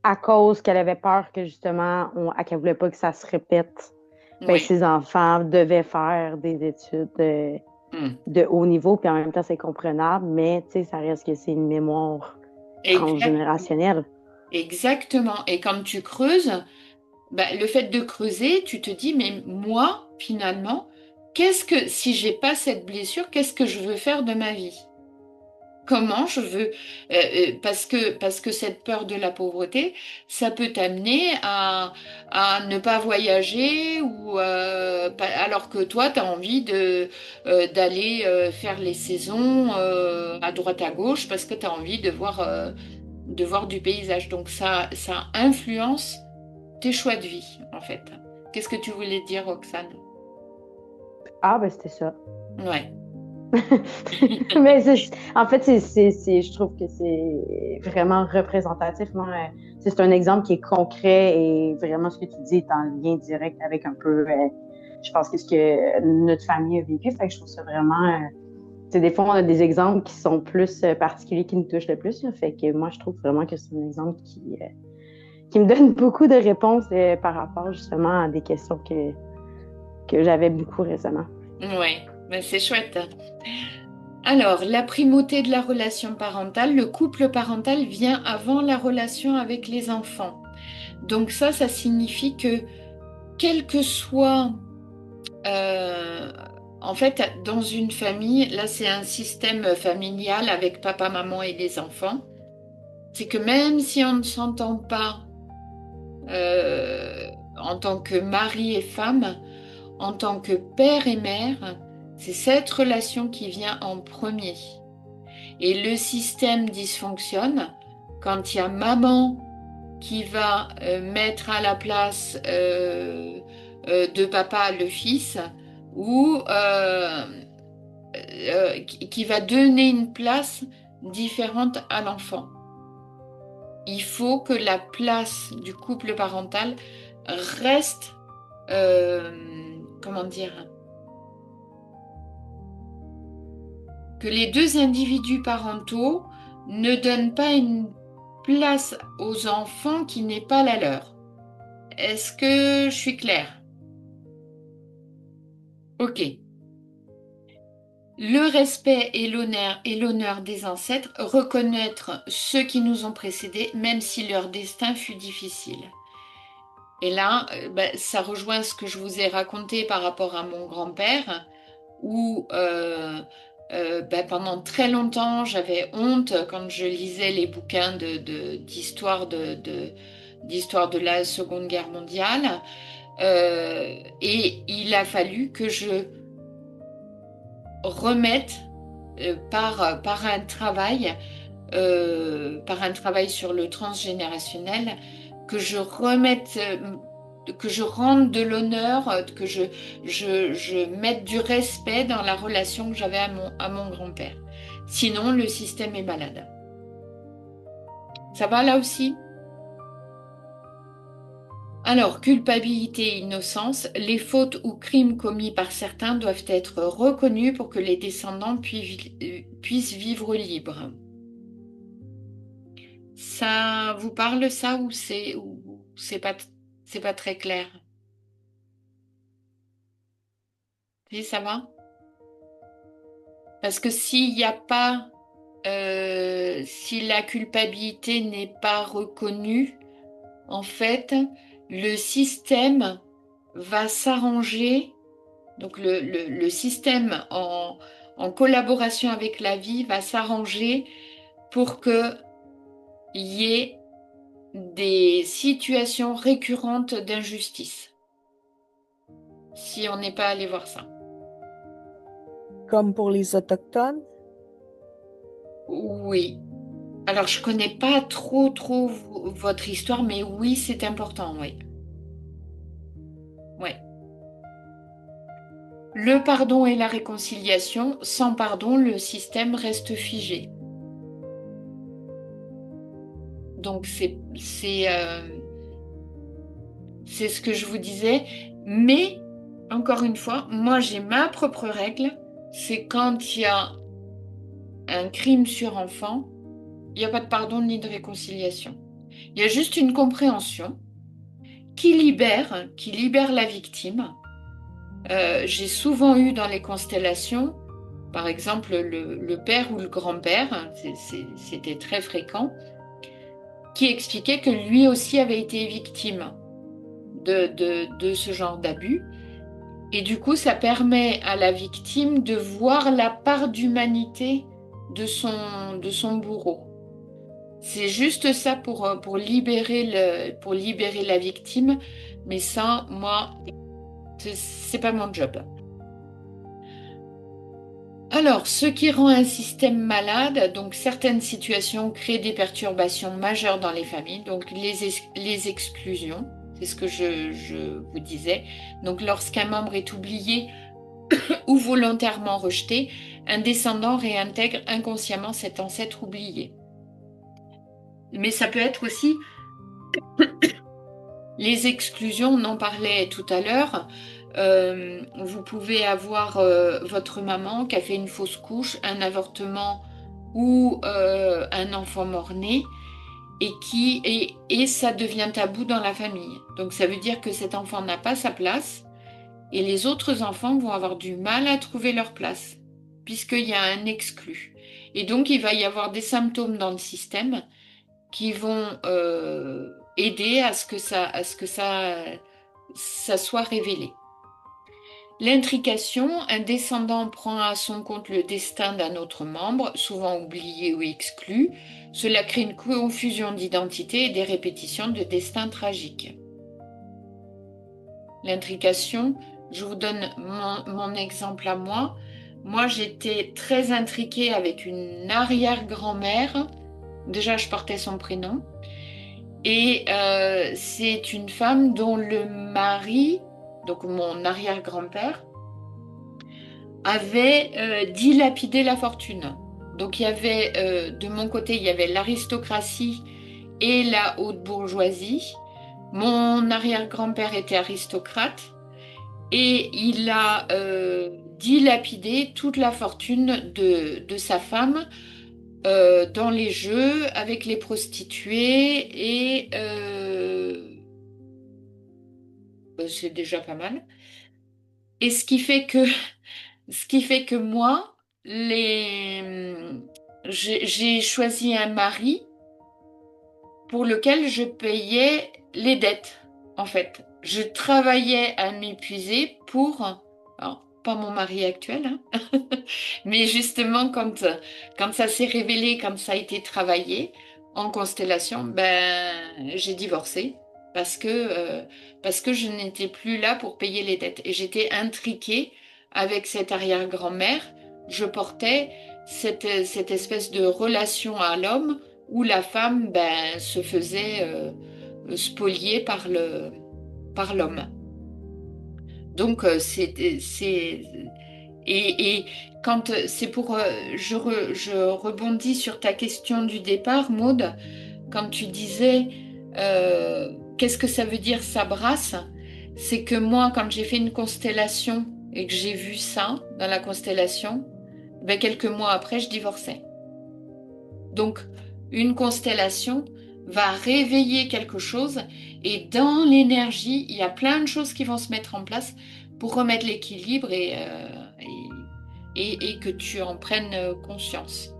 à cause qu'elle avait peur que justement, qu'elle voulait pas que ça se répète, ben, ses enfants devaient faire des études de haut niveau, puis en même temps, c'est comprenable, mais tu sais, ça reste que c'est une mémoire transgénérationnelle. Exactement. Et quand tu creuses, ben, le fait de creuser, tu te dis, mais moi, finalement, si j'ai pas cette blessure, qu'est-ce que je veux faire de ma vie? Comment je veux, parce que cette peur de la pauvreté, ça peut t'amener à ne pas voyager ou alors que toi, tu as envie d'aller faire les saisons à droite à gauche parce que tu as envie de voir du paysage. Donc ça influence tes choix de vie, en fait. Qu'est-ce que tu voulais dire, Roxane? Ah, ben c'était ça. Ouais. Mais en fait, je trouve que c'est vraiment représentatif. Moi, c'est un exemple qui est concret et vraiment ce que tu dis est en lien direct avec un peu, je pense, ce que notre famille a vécu. Fait que je trouve ça vraiment... des fois, on a des exemples qui sont plus particuliers, qui nous touchent le plus. Là. Fait que moi, je trouve vraiment que c'est un exemple qui me donne beaucoup de réponses par rapport justement à des questions que j'avais beaucoup récemment. Oui, mais c'est chouette. Alors, la primauté de la relation parentale, le couple parental vient avant la relation avec les enfants. Donc ça signifie que quel que soit, en fait, dans une famille, là c'est un système familial avec papa, maman et les enfants, c'est que même si on ne s'entend pas en tant que mari et femme, en tant que père et mère, C'est cette relation qui vient en premier. Et le système dysfonctionne quand il y a maman qui va mettre à la place de papa le fils, ou qui va donner une place différente à l'enfant. Il faut que la place du couple parental reste, comment dire, que les deux individus parentaux ne donnent pas une place aux enfants qui n'est pas la leur. Est-ce que je suis claire? Ok. Le respect et l'honneur des ancêtres, reconnaître ceux qui nous ont précédés, même si leur destin fut difficile. Et là, ça rejoint ce que je vous ai raconté par rapport à mon grand-père, où pendant très longtemps, j'avais honte quand je lisais les bouquins d'histoire de la Seconde Guerre mondiale. Et il a fallu que je remette par un travail sur le transgénérationnel, que je remette, que je rende de l'honneur, que je mette du respect dans la relation que j'avais à mon grand-père. Sinon, le système est malade. Ça va là aussi? Alors, culpabilité et innocence, les fautes ou crimes commis par certains doivent être reconnus pour que les descendants puissent vivre libres. Ça vous parle ça, ou c'est pas très clair? Si, ça va? Parce que s'il n'y a pas, si la culpabilité n'est pas reconnue, en fait, le système va s'arranger, donc le système en collaboration avec la vie va s'arranger pour qu'il y ait des situations récurrentes d'injustice, si on n'est pas allé voir ça. Comme pour les Autochtones? Oui. Alors, je connais pas trop votre histoire, mais oui, c'est important, oui. Ouais. Le pardon et la réconciliation, sans pardon, le système reste figé. Donc, c'est ce que je vous disais. Mais, encore une fois, moi, j'ai ma propre règle. C'est quand il y a un crime sur enfant, il n'y a pas de pardon ni de réconciliation. Il y a juste une compréhension qui libère la victime. J'ai souvent eu dans les constellations, par exemple, le père ou le grand-père, c'était très fréquent, qui expliquait que lui aussi avait été victime de ce genre d'abus. Et du coup, ça permet à la victime de voir la part d'humanité de son bourreau. C'est juste ça pour libérer la victime, mais ça, moi, c'est pas mon job. Alors, ce qui rend un système malade, donc certaines situations créent des perturbations majeures dans les familles, donc les exclusions, c'est ce que je vous disais. Donc, lorsqu'un membre est oublié ou volontairement rejeté, un descendant réintègre inconsciemment cet ancêtre oublié. Mais ça peut être aussi les exclusions, on en parlait tout à l'heure. Vous pouvez avoir votre maman qui a fait une fausse couche, un avortement ou un enfant mort-né, et ça devient tabou dans la famille. Donc ça veut dire que cet enfant n'a pas sa place et les autres enfants vont avoir du mal à trouver leur place puisqu'il y a un exclu. Et donc il va y avoir des symptômes dans le système qui vont aider à ce que ça soit révélé. L'intrication, un descendant prend à son compte le destin d'un autre membre, souvent oublié ou exclu. Cela crée une confusion d'identité et des répétitions de destins tragiques. L'intrication Je vous donne mon exemple à moi. Moi, j'étais très intriquée avec une arrière-grand-mère. Déjà, je portais son prénom. Et c'est une femme dont le mari, donc mon arrière-grand-père, avait dilapidé la fortune. Donc il y avait, de mon côté, il y avait l'aristocratie et la haute bourgeoisie. Mon arrière-grand-père était aristocrate et il a dilapidé toute la fortune de sa femme dans les jeux avec les prostituées et c'est déjà pas mal. Et ce qui fait que moi, j'ai choisi un mari pour lequel je payais les dettes, en fait. Je travaillais à m'épuiser pour, alors, pas mon mari actuel, hein, mais justement quand ça s'est révélé, quand ça a été travaillé en constellation, ben, j'ai divorcé parce que je n'étais plus là pour payer les dettes. Et j'étais intriquée avec cette arrière-grand-mère. Je portais cette espèce de relation à l'homme où la femme ben, se faisait spolier par l'homme. Donc, et quand c'est pour, je rebondis sur ta question du départ, Maude, quand tu disais qu'est-ce que ça veut dire ça brasse, c'est que moi, quand j'ai fait une constellation et que j'ai vu ça dans la constellation, ben, quelques mois après, je divorçais. Donc, une constellation va réveiller quelque chose et dans l'énergie, il y a plein de choses qui vont se mettre en place pour remettre l'équilibre et que tu en prennes conscience.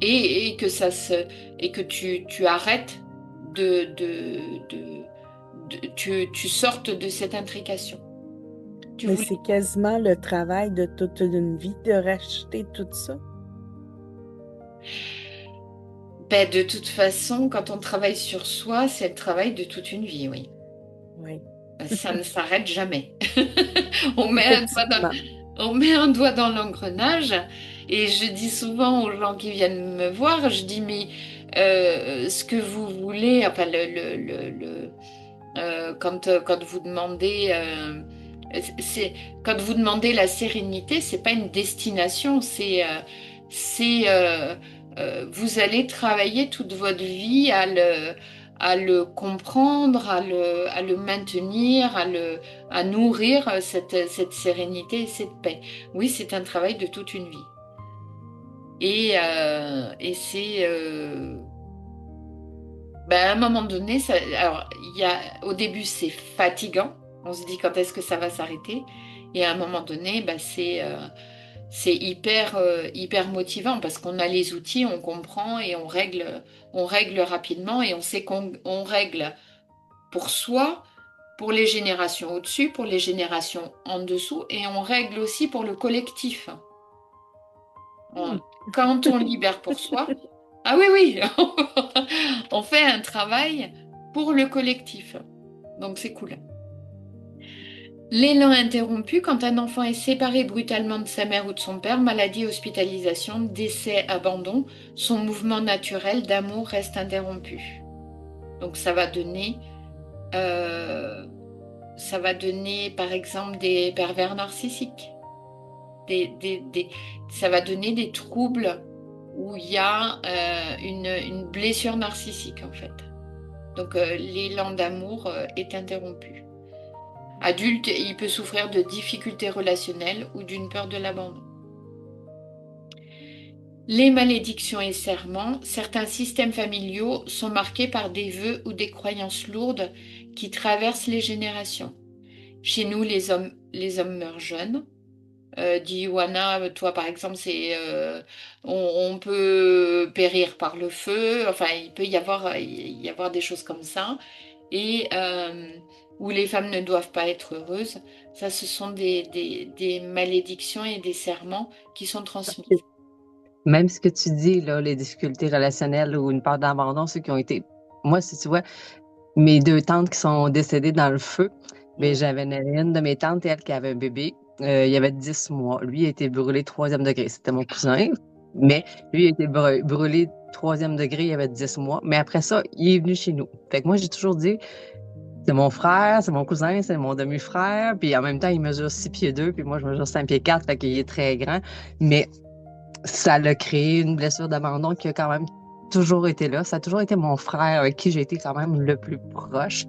Et que tu arrêtes tu sortes de cette intrication. Mais c'est quasiment le travail de toute une vie de racheter tout ça. Ben, de toute façon, quand on travaille sur soi, c'est le travail de toute une vie, oui. Oui. Ça ne s'arrête jamais. On met un doigt dans l'engrenage et je dis souvent aux gens qui viennent me voir, je dis mais ce que vous voulez, enfin quand vous demandez quand vous demandez la sérénité, c'est pas une destination, c'est vous allez travailler toute votre vie à le comprendre, à le maintenir, à nourrir cette sérénité et cette paix. Oui, c'est un travail de toute une vie. Et c'est... à un moment donné, alors, au début, c'est fatigant. On se dit quand est-ce que ça va s'arrêter. Et à un moment donné, c'est hyper motivant parce qu'on a les outils, on comprend et on règle rapidement et on sait qu'on règle pour soi, pour les générations au-dessus, pour les générations en dessous et on règle aussi pour le collectif. Quand on libère pour soi, ah oui, on fait un travail pour le collectif. Donc c'est cool. L'élan interrompu quand un enfant est séparé brutalement de sa mère ou de son père, maladie, hospitalisation, décès, abandon, son mouvement naturel d'amour reste interrompu. Donc ça va donner par exemple des pervers narcissiques. Ça va donner des troubles où il y a une blessure narcissique en fait. Donc l'élan d'amour est interrompu. Adulte, il peut souffrir de difficultés relationnelles ou d'une peur de l'abandon. Les malédictions et serments, certains systèmes familiaux sont marqués par des vœux ou des croyances lourdes qui traversent les générations. Chez nous, les hommes meurent jeunes. Dit Ioana, toi par exemple, on peut périr par le feu. Enfin, il peut y avoir des choses comme ça. Et où les femmes ne doivent pas être heureuses. Ça, ce sont des malédictions et des serments qui sont transmis. Même ce que tu dis, là, les difficultés relationnelles ou une peur d'abandon, ceux qui ont été... Moi, si tu vois, mes 2 tantes qui sont décédées dans le feu, Mais j'avais une de mes tantes, elle, qui avait un bébé. Il y avait 10 mois. Lui, il a été brûlé 3e degré. C'était mon cousin. Mais lui, il a été brûlé 3e degré, il avait 10 mois. Mais après ça, il est venu chez nous. Fait que moi, j'ai toujours dit, c'est mon frère, c'est mon cousin, c'est mon demi-frère. Puis en même temps, il mesure 6 pieds 2, puis moi, je mesure 5 pieds 4, fait qu'il est très grand. Mais ça l'a créé une blessure d'abandon qui a quand même toujours été là. Ça a toujours été mon frère avec qui j'ai été quand même le plus proche.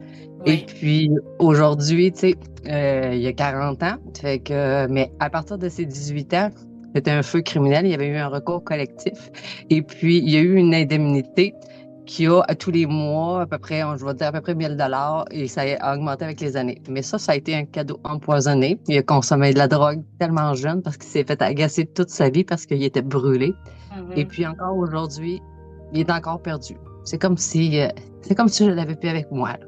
Oui. Et puis aujourd'hui, tu sais, il y a 40 ans, fait que, mais à partir de ses 18 ans, c'était un feu criminel, il y avait eu un recours collectif. Et puis, il y a eu une indemnité qui a à tous les mois, à peu près, je vais dire à peu près 1 000 $ et ça a augmenté avec les années. Mais ça a été un cadeau empoisonné. Il a consommé de la drogue tellement jeune parce qu'il s'est fait agacer toute sa vie parce qu'il était brûlé. Et puis encore aujourd'hui, il est encore perdu. C'est comme si je l'avais plus avec moi. Là.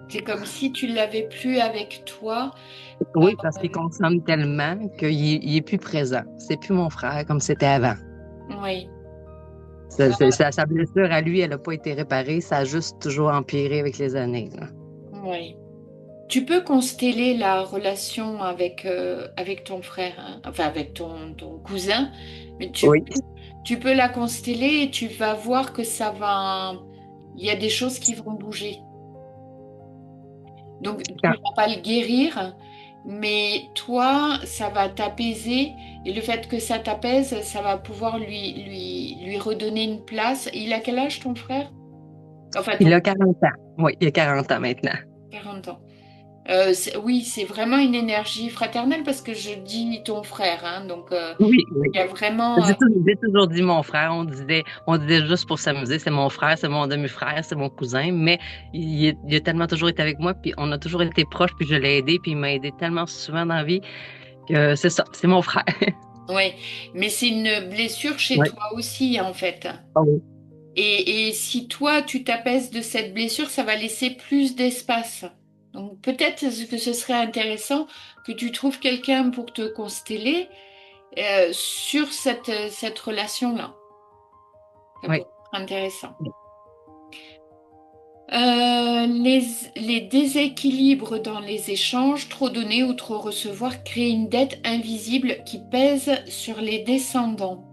C'est comme si tu l'avais plus avec toi. Oui, parce qu'il consomme tellement qu'il est plus présent. C'est plus mon frère comme c'était avant. Oui. Sa blessure à lui, elle n'a pas été réparée. Ça a juste toujours empiré avec les années. Là. Oui. Tu peux consteller la relation avec ton frère, hein, enfin avec ton cousin, mais tu peux la consteller et tu vas voir que ça va. Il y a des choses qui vont bouger. Donc, tu ne vas pas le guérir, mais toi, ça va t'apaiser. Et le fait que ça t'apaise, ça va pouvoir lui redonner une place. Il a quel âge, ton frère? Enfin, il a 40 ans. Oui, il a 40 ans maintenant. 40 ans. Oui, c'est vraiment une énergie fraternelle parce que je dis ton frère. Hein, donc, oui. Il y a vraiment. J'ai toujours dit mon frère. On disait juste pour s'amuser, c'est mon frère, c'est mon demi-frère, c'est mon cousin. Mais il a tellement toujours été avec moi, puis on a toujours été proches, puis je l'ai aidé, puis il m'a aidé tellement souvent dans la vie que c'est ça, c'est mon frère. Oui, mais c'est une blessure chez toi aussi, en fait. Ah oui. Et si toi, tu t'apaises de cette blessure, ça va laisser plus d'espace. Donc peut-être que ce serait intéressant que tu trouves quelqu'un pour te consteller sur cette relation-là. Ça pourrait être intéressant. Les déséquilibres dans les échanges, trop donner ou trop recevoir, créent une dette invisible qui pèse sur les descendants.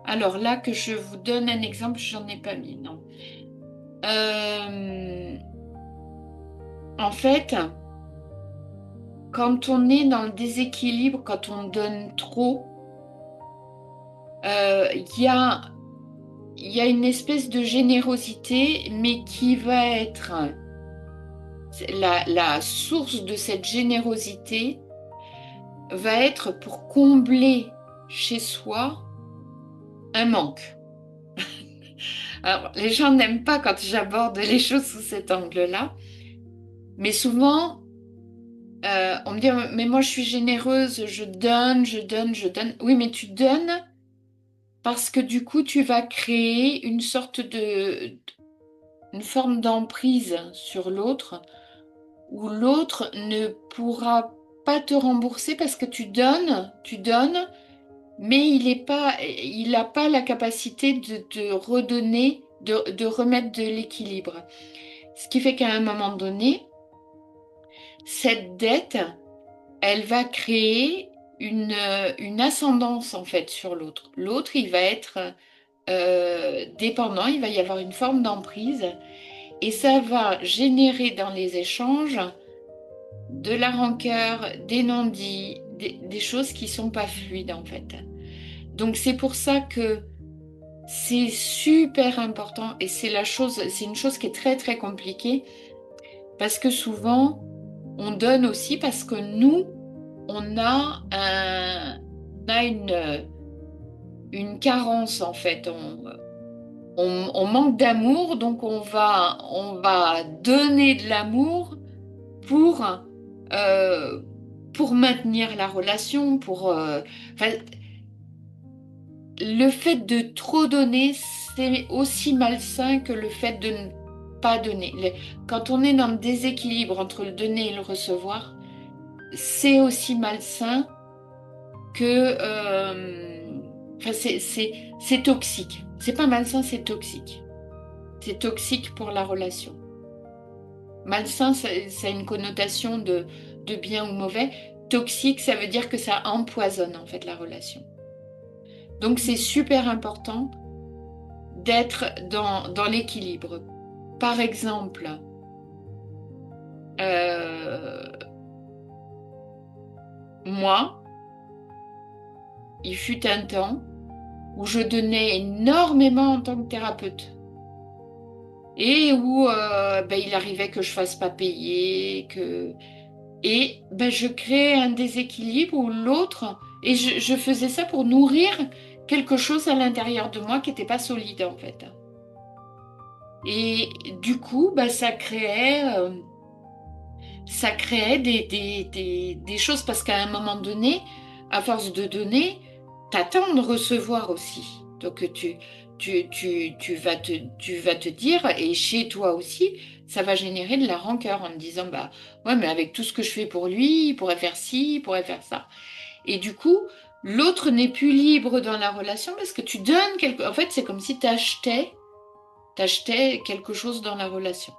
Alors là, que je vous donne un exemple, j'en ai pas mis, non. En fait, quand on est dans le déséquilibre, quand on donne trop, il y a une espèce de générosité, mais qui va être la source de cette générosité va être pour combler chez soi un manque. Alors, les gens n'aiment pas quand j'aborde les choses sous cet angle-là, mais souvent, on me dit, mais moi je suis généreuse, je donne, je donne, je donne. Oui, mais tu donnes parce que du coup, tu vas créer une forme d'emprise sur l'autre, où l'autre ne pourra pas te rembourser parce que tu donnes, mais il n'a pas la capacité de te redonner, de remettre de l'équilibre. Ce qui fait qu'à un moment donné, cette dette, elle va créer une ascendance en fait sur l'autre. L'autre, il va être dépendant, il va y avoir une forme d'emprise et ça va générer dans les échanges de la rancœur, des non-dits, des choses qui ne sont pas fluides en fait. Donc c'est pour ça que c'est super important et c'est une chose qui est très très compliquée parce que souvent on donne aussi parce que nous on a une carence en fait. On manque d'amour, donc on va donner de l'amour pour maintenir la relation, le fait de trop donner, c'est aussi malsain que le fait de ne pas donner. Quand on est dans le déséquilibre entre le donner et le recevoir, c'est aussi malsain que... c'est toxique. C'est pas malsain, c'est toxique. C'est toxique pour la relation. malsain, ça a une connotation de bien ou mauvais. Toxique, ça veut dire que ça empoisonne en fait la relation. Donc c'est super important d'être dans l'équilibre. Par exemple, moi, il fut un temps où je donnais énormément en tant que thérapeute. Et où il arrivait que je fasse pas payer, et je créais un déséquilibre où l'autre, et je faisais ça pour nourrir quelque chose à l'intérieur de moi qui n'était pas solide en fait. Et du coup, ça créait des choses parce qu'à un moment donné, à force de donner, t'attends de recevoir aussi. Donc tu vas te dire, et chez toi aussi, ça va générer de la rancœur en te disant, bah ouais, mais avec tout ce que je fais pour lui, il pourrait faire ci, il pourrait faire ça. Et du coup, l'autre n'est plus libre dans la relation parce que tu donnes quelque... En fait, c'est comme si t'achetais quelque chose dans la relation.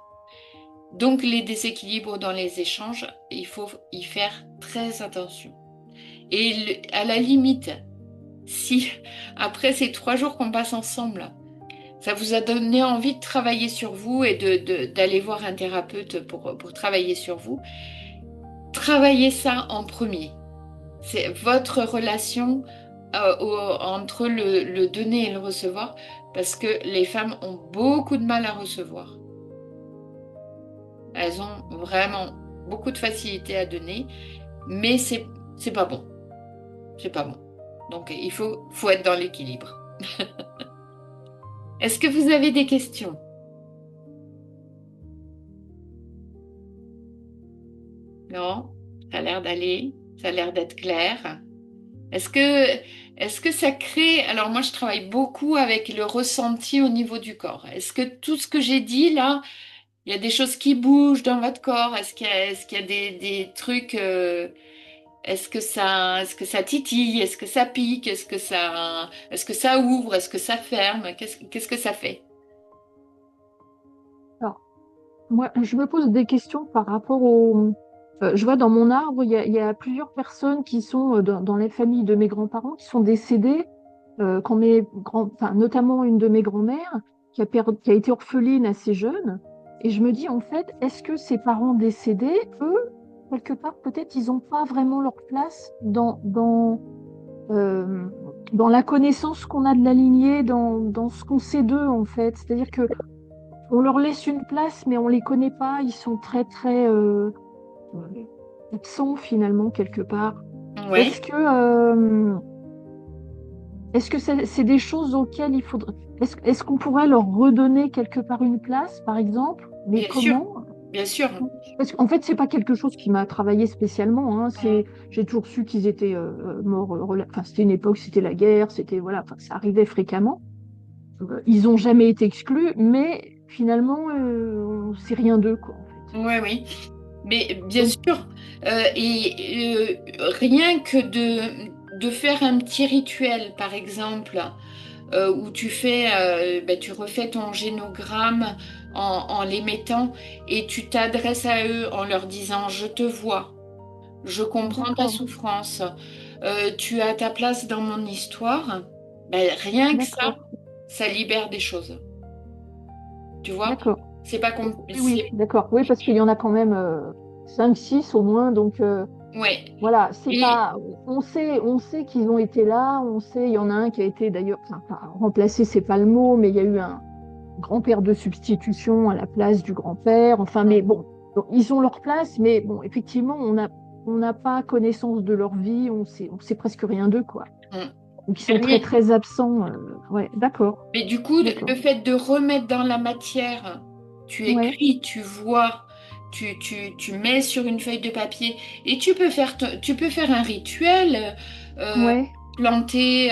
Donc les déséquilibres dans les échanges, il faut y faire très attention. Et à la limite, si après ces 3 jours qu'on passe ensemble, ça vous a donné envie de travailler sur vous et d'aller voir un thérapeute pour travailler sur vous, travaillez ça en premier. C'est votre relation entre le donner et le recevoir, parce que les femmes ont beaucoup de mal à recevoir. Elles ont vraiment beaucoup de facilité à donner, mais c'est pas bon. C'est pas bon. Donc il faut être dans l'équilibre. Est-ce que vous avez des questions? Non? Ça a l'air d'aller, ça a l'air d'être clair. Est-ce que ça crée... Alors moi, je travaille beaucoup avec le ressenti au niveau du corps. Est-ce que tout ce que j'ai dit là, il y a des choses qui bougent dans votre corps? Est-ce qu'il y a des trucs... est-ce que ça titille? Est-ce que ça pique? Est-ce que ça ouvre? Est-ce que ça ferme? Qu'est-ce que ça fait? Alors, moi, je me pose des questions par rapport au... je vois dans mon arbre, il y a plusieurs personnes qui sont dans les familles de mes grands-parents qui sont décédées, quand enfin, notamment une de mes grand-mères qui a été orpheline assez jeune. Et je me dis, en fait, est-ce que ses parents décédés, eux, quelque part, peut-être, ils n'ont pas vraiment leur place dans la connaissance qu'on a de la lignée, dans ce qu'on sait d'eux, en fait. C'est-à-dire que on leur laisse une place, mais on les connaît pas. Ils sont très, très absents, finalement, quelque part. Ouais. Est-ce que c'est des choses auxquelles il faudrait... Est-ce qu'on pourrait leur redonner quelque part une place, par exemple? Mais Bien comment? sûr. Bien sûr. Parce qu'en fait, c'est pas quelque chose qui m'a travaillé spécialement. Hein. J'ai toujours su qu'ils étaient morts. Enfin, c'était une époque, c'était la guerre, voilà, enfin, ça arrivait fréquemment. Ils ont jamais été exclus, mais finalement, on sait rien d'eux, quoi, en fait. Oui, oui. Mais bien sûr. Rien que de faire un petit rituel, par exemple, où tu refais ton génogramme en les mettant et tu t'adresses à eux en leur disant: je te vois, je comprends ta souffrance, tu as ta place dans mon histoire. Rien que ça libère des choses. Tu vois? D'accord. C'est pas compliqué. Oui, d'accord. Oui, parce qu'il y en a quand même 5-6 au moins, donc ouais. voilà, c'est pas. On sait qu'ils ont été là, on sait, il y en a un qui a été d'ailleurs, enfin, remplacé, c'est pas le mot, mais il y a eu un grand-père de substitution à la place du grand-père. Enfin, mais bon, donc, ils ont leur place, mais bon, effectivement, on n'a pas connaissance de leur vie, on sait presque rien d'eux, quoi. Donc ils sont très très absents. Ouais, d'accord. Mais du coup, le fait de remettre dans la matière, tu écris, tu vois, tu mets sur une feuille de papier et tu peux faire un rituel, planter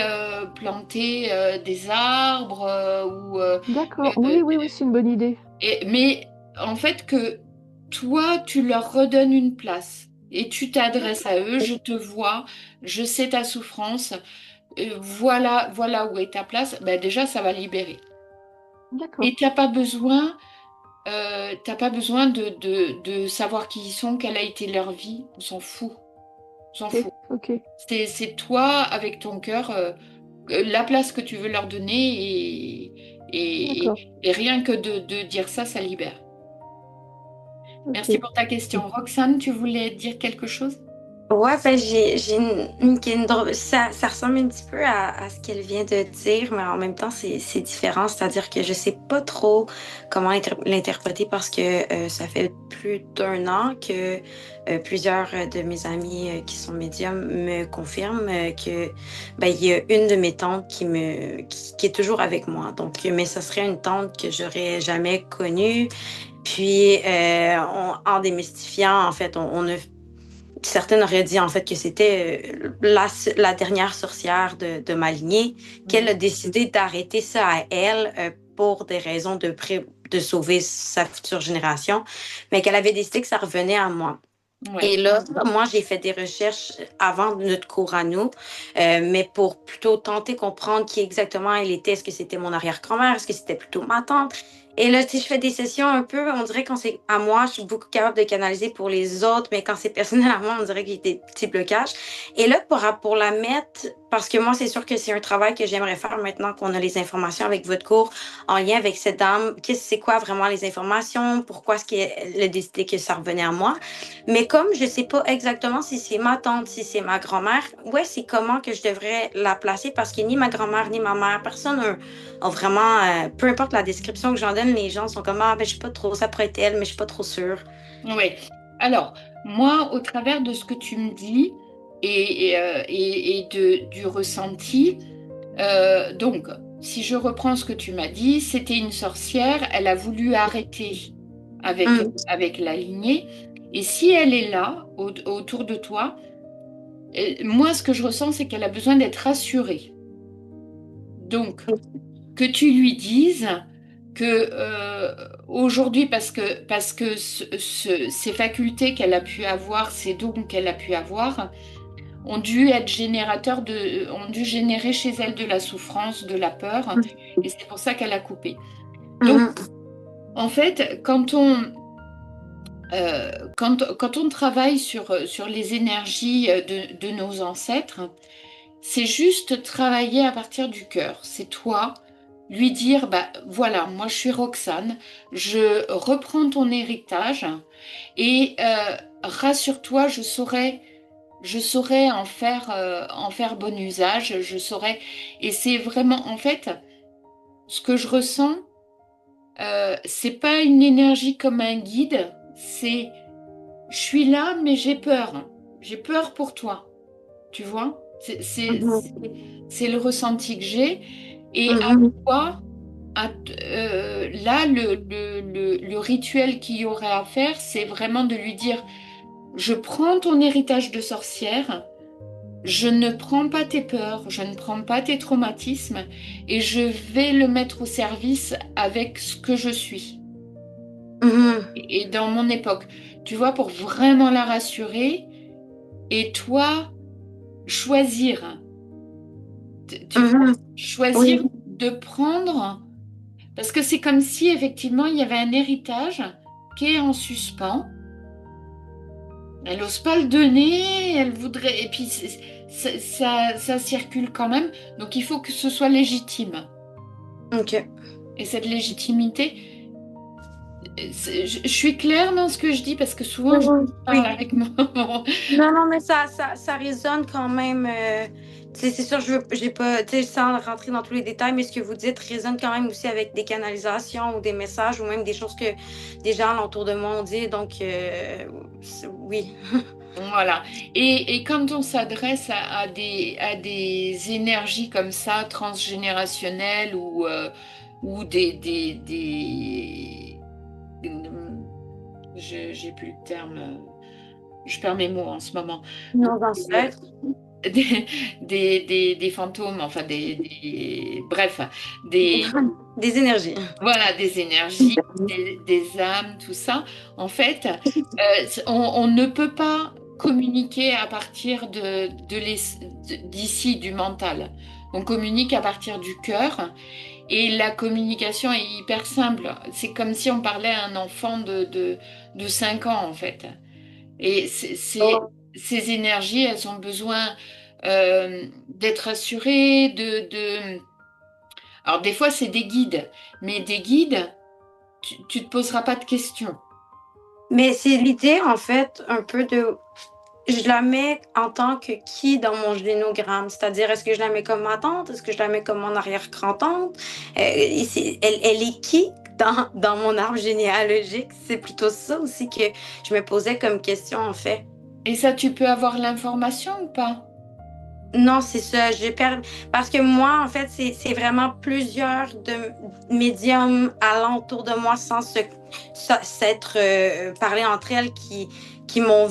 des arbres D'accord, oui, c'est une bonne idée. Mais en fait que toi, tu leur redonnes une place et tu t'adresses à eux, je te vois, je sais ta souffrance, voilà où est ta place. Déjà, ça va libérer. D'accord. Et tu n'as pas besoin t'as pas besoin de savoir qui ils sont, quelle a été leur vie. On s'en fout. On s'en fout. Ok. C'est toi, avec ton cœur, la place que tu veux leur donner D'accord. et rien que de dire ça, ça libère. Merci Ok. pour ta question. Roxane, tu voulais dire quelque chose? Ouais, ben j'ai une drôle. Ça ressemble un petit peu à ce qu'elle vient de dire, mais en même temps, c'est différent. C'est-à-dire que je sais pas trop comment l'interpréter parce que ça fait plus d'1 an que plusieurs de mes amis qui sont médiums me confirment que ben, il y a une de mes tantes qui est toujours avec moi. Donc, mais ça serait une tante que j'aurais jamais connue. Puis, en démystifiant, en fait, on a certaines auraient dit en fait que c'était la dernière sorcière de ma lignée, qu'elle a décidé d'arrêter ça à elle pour des raisons de sauver sa future génération, mais qu'elle avait décidé que ça revenait à moi. Ouais. Et là, moi, j'ai fait des recherches avant notre cours à nous, mais pour plutôt tenter de comprendre qui exactement elle était. Est-ce que c'était mon arrière-grand-mère? Est-ce que c'était plutôt ma tante? Et là, tu sais, je fais des sessions un peu, on dirait quand c'est à moi, je suis beaucoup capable de canaliser pour les autres, mais quand c'est personnel à moi, on dirait qu'il y a des petits blocages. Et là, pour la mettre, parce que moi, c'est sûr que c'est un travail que j'aimerais faire maintenant qu'on a les informations avec votre cours en lien avec cette dame. C'est quoi vraiment les informations? Pourquoi est-ce qu'elle a décidé que ça revenait à moi? Mais comme je sais pas exactement si c'est ma tante, si c'est ma grand-mère, ouais, c'est comment que je devrais la placer parce que ni ma grand-mère ni ma mère, personne a vraiment, peu importe la description que j'en donne, les gens sont comme, ah, ben, je suis pas trop, ça pourrait être elle, mais je suis pas trop sûre. Oui. Alors, moi, au travers de ce que tu me dis du ressenti, donc, si je reprends ce que tu m'as dit, c'était une sorcière, elle a voulu arrêter avec la lignée. Et si elle est là, autour de toi, moi, ce que je ressens, c'est qu'elle a besoin d'être rassurée. Donc, que tu lui dises que aujourd'hui, parce que ces facultés qu'elle a pu avoir, ces dons qu'elle a pu avoir, ont dû ont dû générer chez elle de la souffrance, de la peur, et c'est pour ça qu'elle a coupé. Donc, en fait, quand on travaille sur les énergies de nos ancêtres, c'est juste travailler à partir du cœur. C'est toi, lui dire, bah voilà, moi je suis Roxane, je reprends ton héritage et rassure-toi, je saurais en faire bon usage, je saurais. Et c'est vraiment, en fait, ce que je ressens, c'est pas une énergie comme un guide, c'est je suis là, mais j'ai peur. J'ai peur pour toi. Tu vois? C'est le ressenti que j'ai. Et à toi, là, le rituel qu'il y aurait à faire, c'est vraiment de lui dire, je prends ton héritage de sorcière, je ne prends pas tes peurs, je ne prends pas tes traumatismes, et je vais le mettre au service avec ce que je suis. Et dans mon époque, tu vois, pour vraiment la rassurer, et toi, choisir. Tu vois, choisir de prendre, parce que c'est comme si effectivement il y avait un héritage qui est en suspens. Elle n'ose pas le donner, elle voudrait, et puis ça circule quand même, donc il faut que ce soit légitime. Ok. Et cette légitimité, je suis claire dans ce que je dis parce que souvent je parle avec moi. Non, mais ça résonne quand même. C'est sûr, j'ai pas, sans rentrer dans tous les détails, mais ce que vous dites résonne quand même aussi avec des canalisations ou des messages ou même des choses que des gens autour de moi ont dit. Donc, oui. Voilà. Et quand on s'adresse à des énergies comme ça, transgénérationnelles ou j'ai plus le terme, je perds mes mots en ce moment. Nos ancêtres. Des fantômes, enfin bref, des énergies. Voilà, des énergies, des âmes, tout ça. En fait, on ne peut pas communiquer à partir d'ici, du mental. On communique à partir du cœur et la communication est hyper simple. C'est comme si on parlait à un enfant de 5 ans en fait. Et ces énergies, elles ont besoin d'être assurées, Alors des fois c'est des guides, mais des guides, tu te poseras pas de questions. Mais c'est l'idée, en fait, un peu de... Je la mets en tant que qui dans mon génogramme? C'est-à-dire, est-ce que je la mets comme ma tante? Est-ce que je la mets comme mon arrière-grand-tante? Elle est qui dans mon arbre généalogique? C'est plutôt ça aussi que je me posais comme question, en fait. Et ça, tu peux avoir l'information ou pas? Non, c'est ça. Parce que moi, en fait, c'est vraiment plusieurs de médiums alentour de moi sans s'être parlé entre elles qui m'ont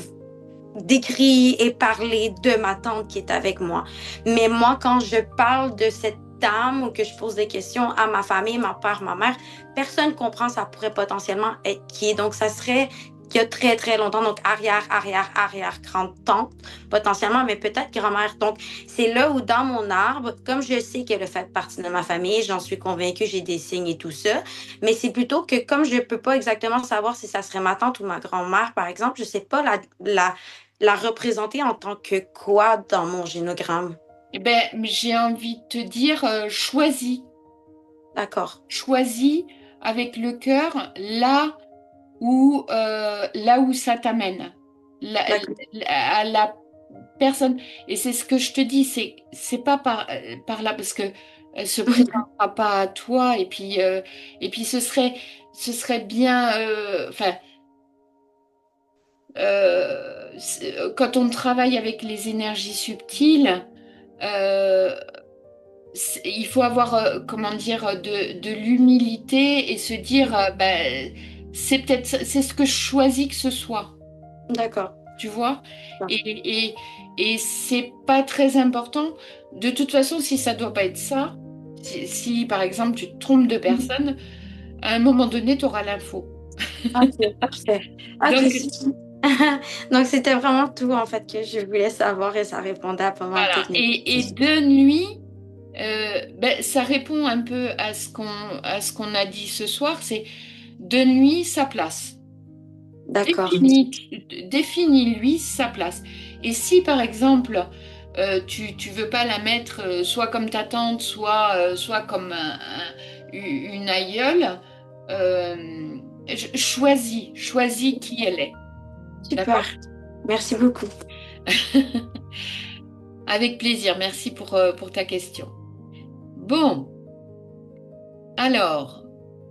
décrit et parlé de ma tante qui est avec moi. Mais moi, quand je parle de cette dame ou que je pose des questions à ma famille, ma père, ma mère, personne ne comprend, ça pourrait potentiellement être qui. Donc, ça serait il y a très, très longtemps, donc arrière-grand-tante, potentiellement, mais peut-être grand-mère. Donc, c'est là où dans mon arbre, comme je sais qu'elle a fait partie de ma famille, j'en suis convaincue, j'ai des signes et tout ça, mais c'est plutôt que comme je ne peux pas exactement savoir si ça serait ma tante ou ma grand-mère, par exemple, je ne sais pas la représenter en tant que quoi dans mon génogramme. Eh ben, j'ai envie de te dire, choisis. D'accord. Choisis avec le cœur là où ça t'amène. À la personne. Et c'est ce que je te dis, c'est pas par là, parce que elle se présentera pas à toi, et puis ce serait bien. Quand on travaille avec les énergies subtiles, euh, il faut avoir, comment dire, de l'humilité et se dire, c'est ce que je choisis que ce soit. D'accord. Tu vois? Et c'est pas très important. De toute façon, si ça doit pas être ça, si par exemple tu te trompes de personne, à un moment donné, tu auras l'info. Ok, parfait. Donc, c'était vraiment tout en fait que je voulais savoir et ça répondait à pas mal Voilà. toutes mes Et de nuit, ça répond un peu à ce qu'on a dit ce soir, c'est de nuit sa place. D'accord. Définis-lui sa place. Et si par exemple tu veux pas la mettre soit comme ta tante, soit comme une aïeule, choisis qui elle est. Super. Merci beaucoup. Avec plaisir, merci pour ta question. Bon, alors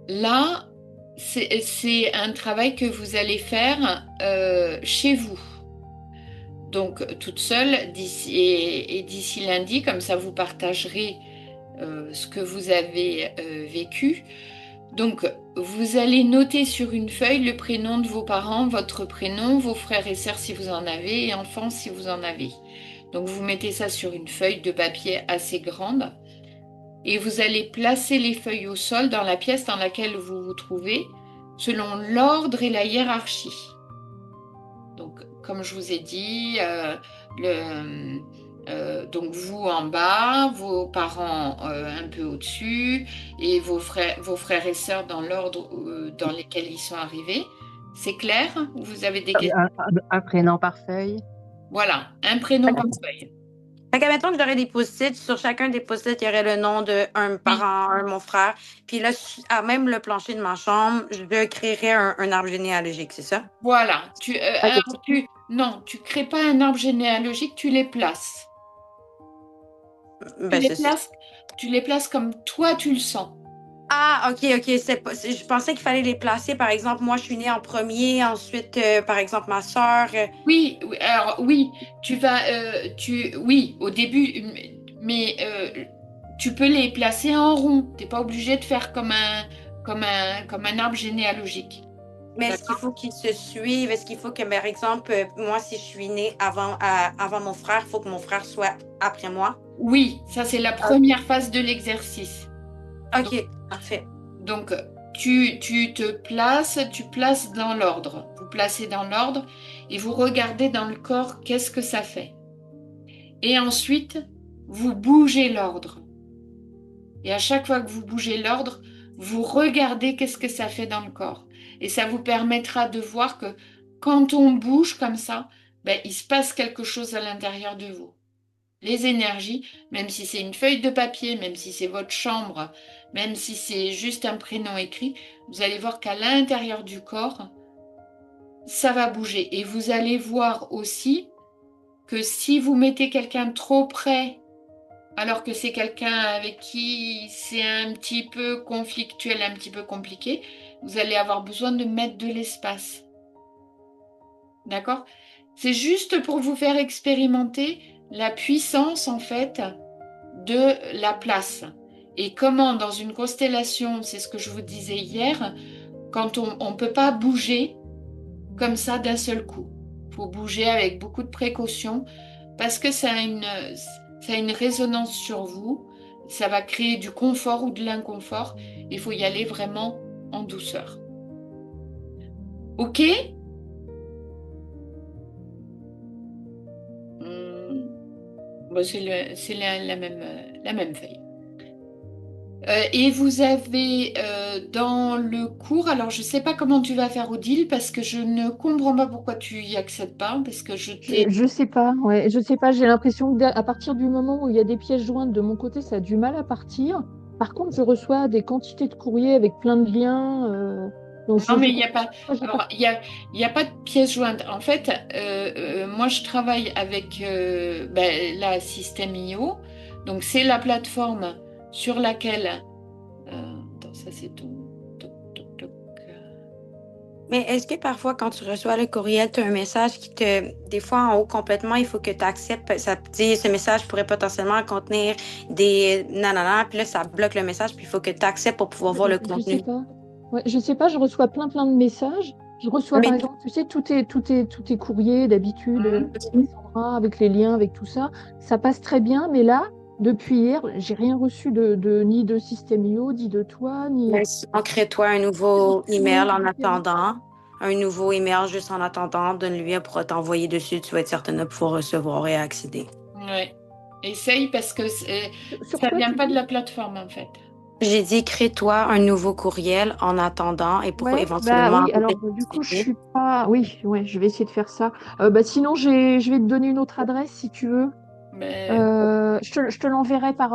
là, c'est un travail que vous allez faire chez vous. Donc toute seule d'ici lundi, comme ça vous partagerez ce que vous avez vécu. Donc vous allez noter sur une feuille le prénom de vos parents, votre prénom, vos frères et sœurs si vous en avez, et enfants si vous en avez. Donc vous mettez ça sur une feuille de papier assez grande et vous allez placer les feuilles au sol dans la pièce dans laquelle vous vous trouvez selon l'ordre et la hiérarchie. Donc comme je vous ai dit, donc vous en bas, vos parents un peu au-dessus et vos frères et sœurs dans l'ordre dans lesquels ils sont arrivés. C'est clair? Vous avez des questions? Un prénom par feuille. Voilà, un prénom par feuille. Fait qu'admettons que j'aurais des post-it, sur chacun des post-it, il y aurait le nom d'un parent, un mon frère. Puis là, à même le plancher de ma chambre, je créerais un arbre généalogique, c'est ça? Voilà. Non, tu crées pas un arbre généalogique, tu les places. Tu les places comme toi tu le sens. Ah, ok. Je pensais qu'il fallait les placer. Par exemple, moi, je suis née en premier. Ensuite, par exemple, ma soeur. Oui, alors oui, oui, au début, mais tu peux les placer en rond. Tu n'es pas obligé de faire comme un arbre généalogique. Mais est-ce qu'il faut qu'ils se suivent? Est-ce qu'il faut que, par exemple, moi, si je suis née avant mon frère, il faut que mon frère soit après moi? Oui, ça c'est la première phase de l'exercice. Ok, parfait. Donc, tu places dans l'ordre. Vous placez dans l'ordre et vous regardez dans le corps qu'est-ce que ça fait. Et ensuite, vous bougez l'ordre. Et à chaque fois que vous bougez l'ordre, vous regardez qu'est-ce que ça fait dans le corps. Et ça vous permettra de voir que quand on bouge comme ça, ben, il se passe quelque chose à l'intérieur de vous. Les énergies, même si c'est une feuille de papier, même si c'est votre chambre, même si c'est juste un prénom écrit, vous allez voir qu'à l'intérieur du corps, ça va bouger. Et vous allez voir aussi que si vous mettez quelqu'un trop près, alors que c'est quelqu'un avec qui c'est un petit peu conflictuel, un petit peu compliqué, vous allez avoir besoin de mettre de l'espace. D'accord? C'est juste pour vous faire expérimenter la puissance, en fait, de la place. Et comment, dans une constellation, c'est ce que je vous disais hier, quand on ne peut pas bouger comme ça d'un seul coup. Il faut bouger avec beaucoup de précaution parce que ça a une résonance sur vous. Ça va créer du confort ou de l'inconfort. Il faut y aller vraiment en douceur. OK? Bon, c'est la même feuille. Et vous avez dans le cours, alors je ne sais pas comment tu vas faire Odile, parce que je ne comprends pas pourquoi tu y accèdes pas, parce que Je sais pas, ouais, je sais pas, j'ai l'impression qu'à partir du moment où il y a des pièces jointes de mon côté, ça a du mal à partir. Par contre, je reçois des quantités de courriers avec plein de liens. Donc Non, mais je il n'y a pas. Alors, il y a pas de pièce jointe. En fait, moi, je travaille avec la System.io. Donc, c'est la plateforme sur laquelle. Attends, ça, c'est ton. Toc, toc, toc. Mais est-ce que parfois, quand tu reçois le courriel, tu as un message qui te... Des fois, en haut complètement, il faut que tu acceptes. Ça te dit, ce message pourrait potentiellement contenir des nanana. Puis là, ça bloque le message. Puis il faut que tu acceptes pour pouvoir voir le Je sais contenu. pas. Ouais, je sais pas, je reçois plein de messages. Je reçois par Mais exemple, tu sais, tous tes courriers d'habitude, Alexandra, avec les liens, avec tout ça. Ça passe très bien, mais là, depuis hier, j'ai rien reçu ni de System.io, ni de toi, ni. sinon, crée-toi un nouveau email en attendant. Un nouveau email juste en attendant. Donne-lui, elle pourra t'envoyer dessus. Tu vas être certaine de pouvoir recevoir et accéder. Ouais. Essaye parce que Sur ça quoi vient tu pas de dis? la plateforme, en fait. J'ai dit, crée-toi un nouveau courriel en attendant et pour Ouais, bah éventuellement... oui, alors du coup, je suis pas. Oui, ouais, je vais essayer de faire ça. Sinon, je vais te donner une autre adresse si tu veux. Mais Je te l'enverrai par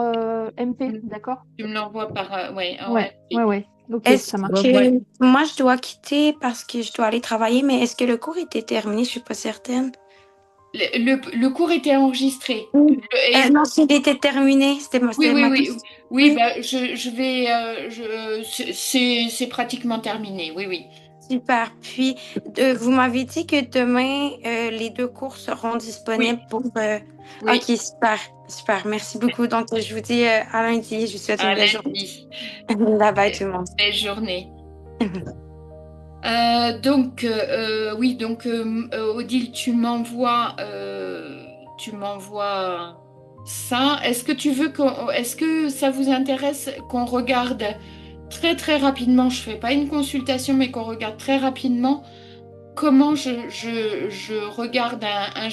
MP, d'accord? tu me l'envoies par. Ouais, Ouais, ouais, ouais. Ok, Est-ce ça marche. que moi, je dois quitter parce que je dois aller travailler, mais est-ce que le cours était terminé? Je suis pas certaine. Le cours était enregistré. Non, il était terminé. C'était Oui, oui, ma oui. question. Oui, Oui, bah, je vais. C'est pratiquement terminé. Oui, oui. super. Puis, vous m'avez dit que demain, les 2 cours seront disponibles Oui, pour... oui. OK, super. Super. Merci beaucoup. Donc, je vous dis à lundi. Je vous souhaite une À belle journée. lundi. Bye bye tout le monde. Belle journée. Oui, donc Odile, tu m'envoies ça. Est-ce que ça vous intéresse qu'on regarde très très rapidement, je fais pas une consultation, mais qu'on regarde très rapidement comment je regarde un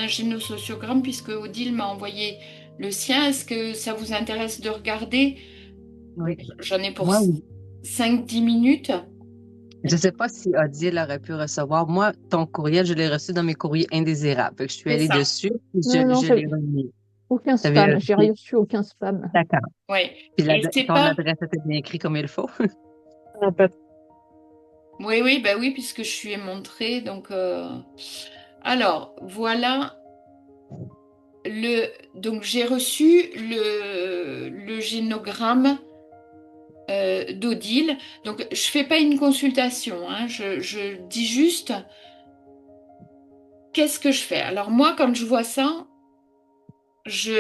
génosociogramme, puisque Odile m'a envoyé le sien. Est-ce que ça vous intéresse de regarder? Oui. J'en ai pour Moi, oui. 5-10 minutes. Je ne sais pas si Odile aurait pu recevoir. Moi, ton courriel, je l'ai reçu dans mes courriers indésirables. Fait que je suis C'est allée ça. dessus et Non, je l'ai remis. aucun Tu avais spam. J'ai reçu. reçu aucun spam. D'accord. Oui. Puis Et c'est ton pas. adresse était bien écrite comme il faut. Oui, oui, bah oui, puisque je suis montrée. Donc, alors, voilà. Donc, j'ai reçu le génogramme d'Odile. Donc, je fais pas une consultation, hein. Je dis juste qu'est-ce que je fais. Alors, moi, quand je vois ça, je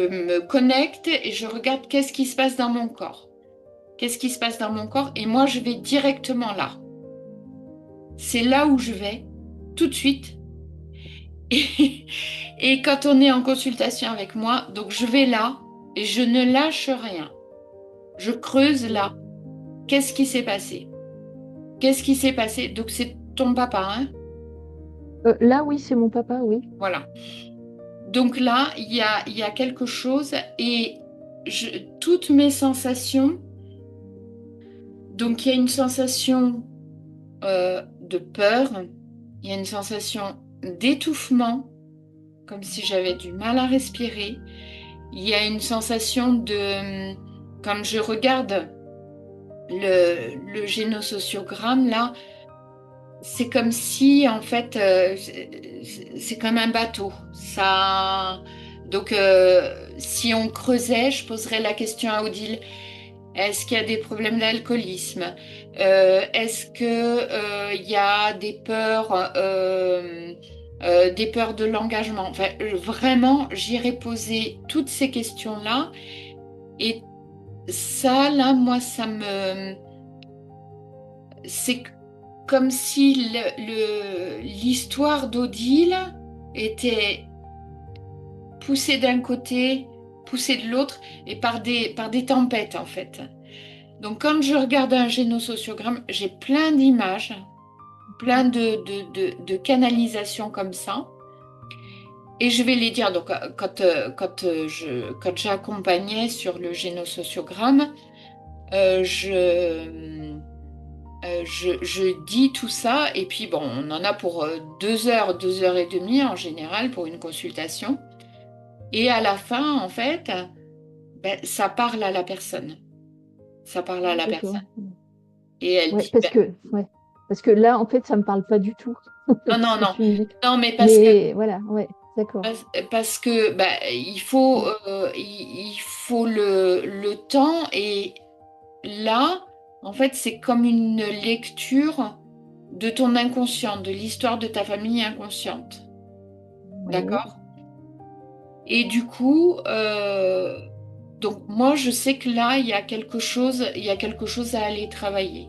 me connecte et je regarde qu'est-ce qui se passe dans mon corps. Qu'est-ce qui se passe dans mon corps? Et moi, je vais directement là. C'est là où je vais, tout de suite. Et quand on est en consultation avec moi, donc je vais là et je ne lâche rien. Je creuse là. Qu'est-ce qui s'est passé? Qu'est-ce qui s'est passé? Donc c'est ton papa, hein? Là, oui, c'est mon papa, oui. Voilà. Donc là, il y a quelque chose et toutes mes sensations, donc il y a une sensation de peur, il y a une sensation d'étouffement, comme si j'avais du mal à respirer. Il y a une sensation de, quand je regarde le génosociogramme, là, c'est comme si, en fait, c'est comme un bateau. Donc, si on creusait, je poserais la question à Odile, est-ce qu'il y a des problèmes d'alcoolisme? Est-ce que il y a des peurs de l'engagement? Enfin, vraiment, j'irais poser toutes ces questions-là. Et ça, là, moi, c'est comme si l'histoire d'Odile était poussée d'un côté, poussée de l'autre, et par des tempêtes, en fait. Donc, quand je regarde un génosociogramme, j'ai plein d'images, plein de canalisations comme ça. Et je vais les dire. Donc, quand j'accompagnais sur le génosociogramme, je dis tout ça. Et puis, bon, on en a pour 2 heures et demie en général pour une consultation. Et à la fin, en fait, ben, ça parle à la personne. Ça parle à la D'accord. personne. Et elle Ouais, dit, parce que là, en fait, ça me parle pas du tout. non, non, Ce que non. tu me dis. Non, mais Mais voilà, ouais, d'accord. parce que bah, il faut le temps. Et là, en fait, c'est comme une lecture de ton inconscient, de l'histoire de ta famille inconsciente. Ouais. D'accord? Et du coup, donc moi, je sais que là, il y a quelque chose à aller travailler.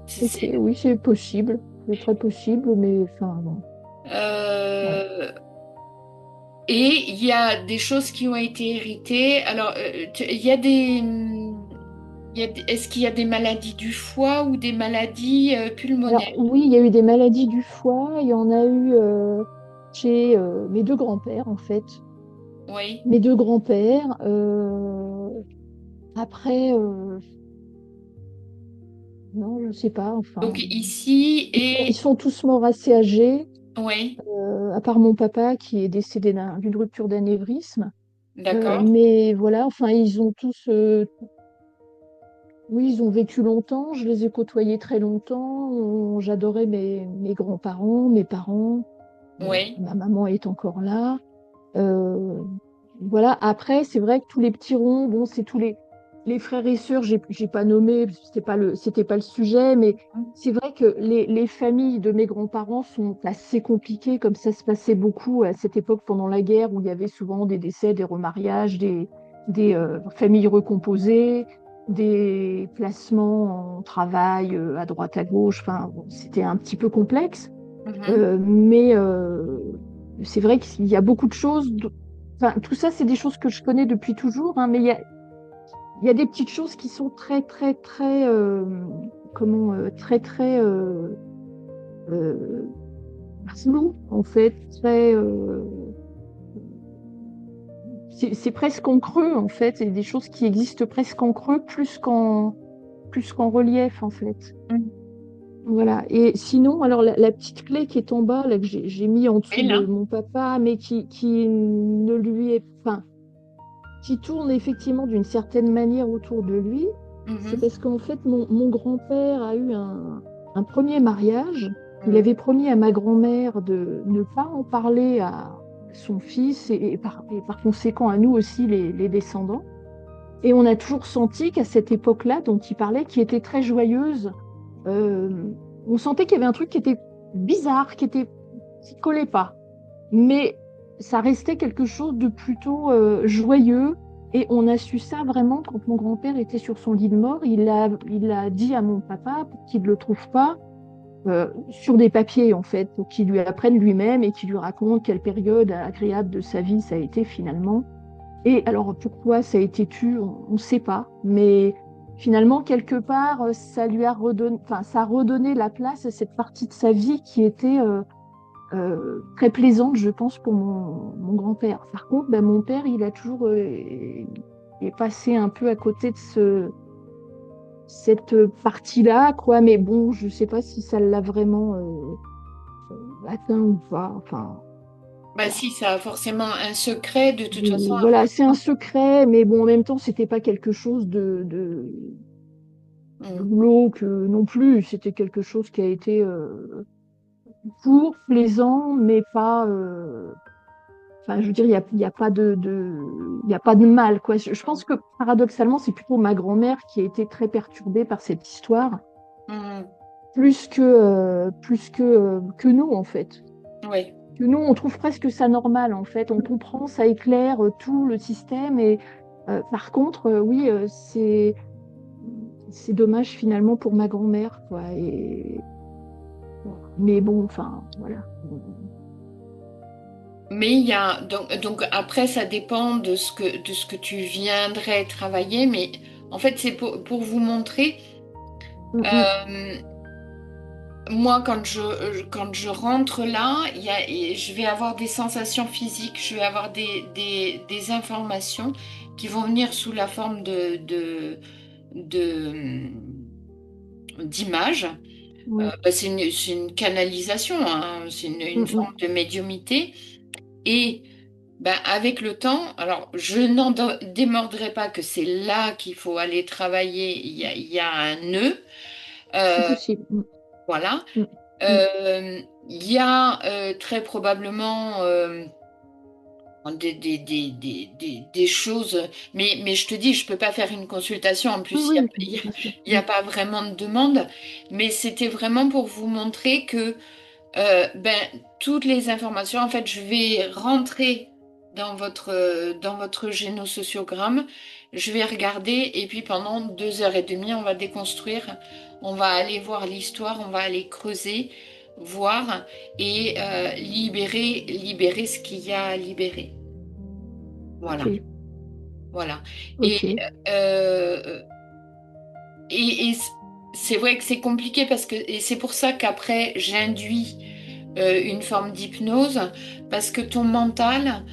Ok, C'est- oui, c'est possible. C'est très possible, mais enfin, bon. Ouais. Euh, et il y a des choses qui ont été héritées. Alors, il y a est-ce qu'il y a des maladies du foie ou des maladies Alors, pulmonaires? oui, il y a eu des maladies du foie. Il y en a eu chez mes deux grands-pères, en fait. Oui. Mes deux grands-pères. Après, non, je ne sais pas. Donc Enfin, ici ils et sont tous morts assez âgés, oui, à part mon papa qui est décédé d'une rupture d'anévrisme. d'accord. Mais voilà, enfin, ils ont tous, oui, ils ont vécu longtemps. Je les ai côtoyés très longtemps. J'adorais mes grands-parents, mes parents. Oui, Ma maman est encore là. Euh, voilà. Après, c'est vrai que tous les petits ronds, bon, c'est les frères et sœurs, j'ai pas nommé, parce que c'était pas le sujet, mais c'est vrai que les familles de mes grands-parents sont assez compliquées, comme ça se passait beaucoup à cette époque pendant la guerre, où il y avait souvent des décès, des remariages, des familles recomposées, des placements en travail à droite à gauche. Enfin, bon, c'était un petit peu complexe. mhm. Mais c'est vrai qu'il y a beaucoup de choses. Enfin, tout ça, c'est des choses que je connais depuis toujours, hein, mais il y a des petites choses qui sont très, très, très, très, très euh, floues, en fait. C'est presque en creux, en fait. C'est des choses qui existent presque en creux, plus qu'en relief, en fait. Voilà. Et sinon, alors la petite clé qui est en bas, là, que j'ai mis en dessous Oui, de là. mon papa, mais qui ne lui est, enfin, qui tourne effectivement d'une certaine manière autour de lui, c'est Mhm, parce qu'en fait, mon grand-père a eu un premier mariage. Il mhm. avait promis à ma grand-mère de ne pas en parler à son fils et par conséquent à nous aussi, les descendants. Et on a toujours senti qu'à cette époque-là, dont il parlait, qui était très joyeuse, euh, on sentait qu'il y avait un truc qui était bizarre, qui collait pas. Mais ça restait quelque chose de plutôt joyeux. Et on a su ça vraiment quand mon grand-père était sur son lit de mort. Il a dit à mon papa pour qu'il ne le trouve pas sur des papiers, en fait, pour qu'il lui apprenne lui-même et qu'il lui raconte quelle période agréable de sa vie ça a été finalement. Et alors, pourquoi ça a été tu, on ne sait pas. Mais finalement, quelque part, ça lui a redonné, enfin, ça a redonné la place à cette partie de sa vie qui était très plaisante, je pense, pour mon grand-père. Par contre, mon père, il a toujours est passé un peu à côté de cette partie-là, quoi. Mais bon, je sais pas si ça l'a vraiment atteint ou pas. Enfin, Si, ça a forcément un secret, de toute façon. voilà, c'est un secret, mais bon, en même temps, c'était pas quelque chose de glauque non plus. C'était quelque chose qui a été court, plaisant, mais pas. Enfin, je veux dire, il y a pas y a pas de mal, quoi. Je pense que paradoxalement, c'est plutôt ma grand-mère qui a été très perturbée par cette histoire, plus que nous, en fait. Oui. Que nous, on trouve presque ça normal, en fait. On comprend, ça éclaire tout le système. Et par contre, oui, c'est dommage finalement pour ma grand-mère, quoi. Mais bon, enfin, voilà. Mais il y a donc après ça dépend de ce que tu viendrais travailler, mais en fait c'est pour vous montrer. Moi quand je rentre là, je vais avoir des sensations physiques, je vais avoir des informations qui vont venir sous la forme d'images. C'est une canalisation, hein, c'est une forme de médiumnité. Et avec le temps, alors je n'en démordrai pas que c'est là qu'il faut aller travailler, il y a un nœud. C'est possible. Voilà. Il y a très probablement des choses, mais je te dis, je ne peux pas faire une consultation, en plus il n'y a pas vraiment de demande, mais c'était vraiment pour vous montrer que toutes les informations, en fait, je vais rentrer dans votre génosociogramme, je vais regarder et puis pendant 2 heures et demie, on va déconstruire, on va aller voir l'histoire, on va aller creuser, voir et libérer ce qu'il y a à libérer. Voilà. Okay. Voilà. Okay. Et c'est vrai que c'est compliqué et c'est pour ça qu'après j'induis une forme d'hypnose parce que ton mental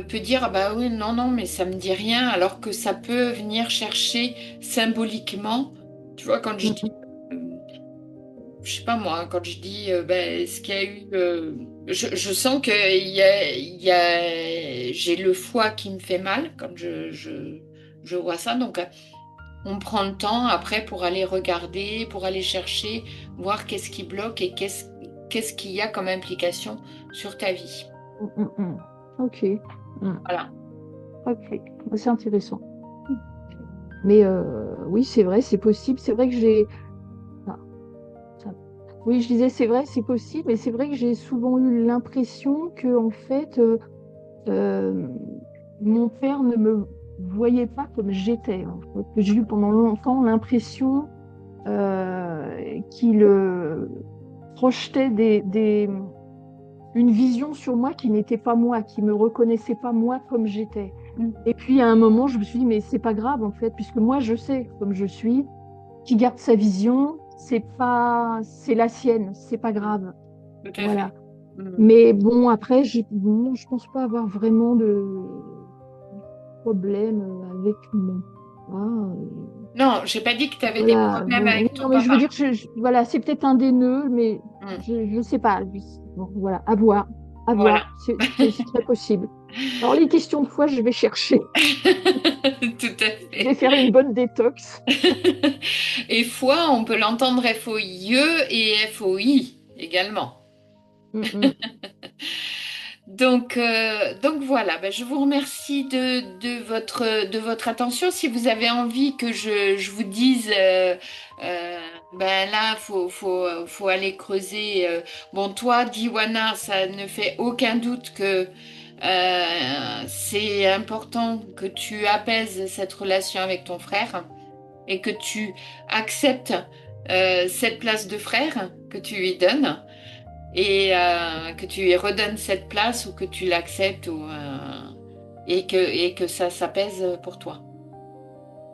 peut dire ah bah oui non mais ça me dit rien alors que ça peut venir chercher symboliquement, tu vois, quand je dis je sais pas moi, quand je dis ce qu'il y a eu je sens que j'ai le foie qui me fait mal quand je vois ça, donc on prend le temps après pour aller regarder, pour aller chercher, voir qu'est-ce qui bloque et qu'est-ce qu'il y a comme implication sur ta vie. Ok. Voilà. Ok, c'est intéressant. Mais oui, c'est vrai, c'est possible. C'est vrai que j'ai... Oui, je disais, c'est vrai, c'est possible, mais c'est vrai que j'ai souvent eu l'impression que, en fait, mon père ne me voyait pas comme j'étais. En fait. Que j'ai eu pendant longtemps l'impression qu'il projetait une vision sur moi qui n'était pas moi, qui me reconnaissait pas moi comme j'étais. Et puis à un moment, je me suis dit, mais c'est pas grave en fait, puisque moi je sais comme je suis, qui garde sa vision, c'est la sienne, c'est pas grave. Voilà. Mais bon, après, je pense pas avoir vraiment de problème avec mon papa. Non, j'ai pas dit que tu avais des problèmes avec ton papa. Mais je veux dire, voilà, c'est peut-être un des nœuds, mais je sais pas. Bon, voilà, à voir. Voilà. C'est très possible. Alors, les questions de foi, je vais chercher. Tout à fait. Je vais faire une bonne détox. Et foi, on peut l'entendre FOIE et FOI également. Donc voilà, je vous remercie de votre attention. Si vous avez envie que je vous dise, là, faut aller creuser. Bon, toi, Diwana, ça ne fait aucun doute que c'est important que tu apaises cette relation avec ton frère et que tu acceptes cette place de frère que tu lui donnes. Et que tu lui redonnes cette place ou que tu l'acceptes et que ça s'apaise pour toi.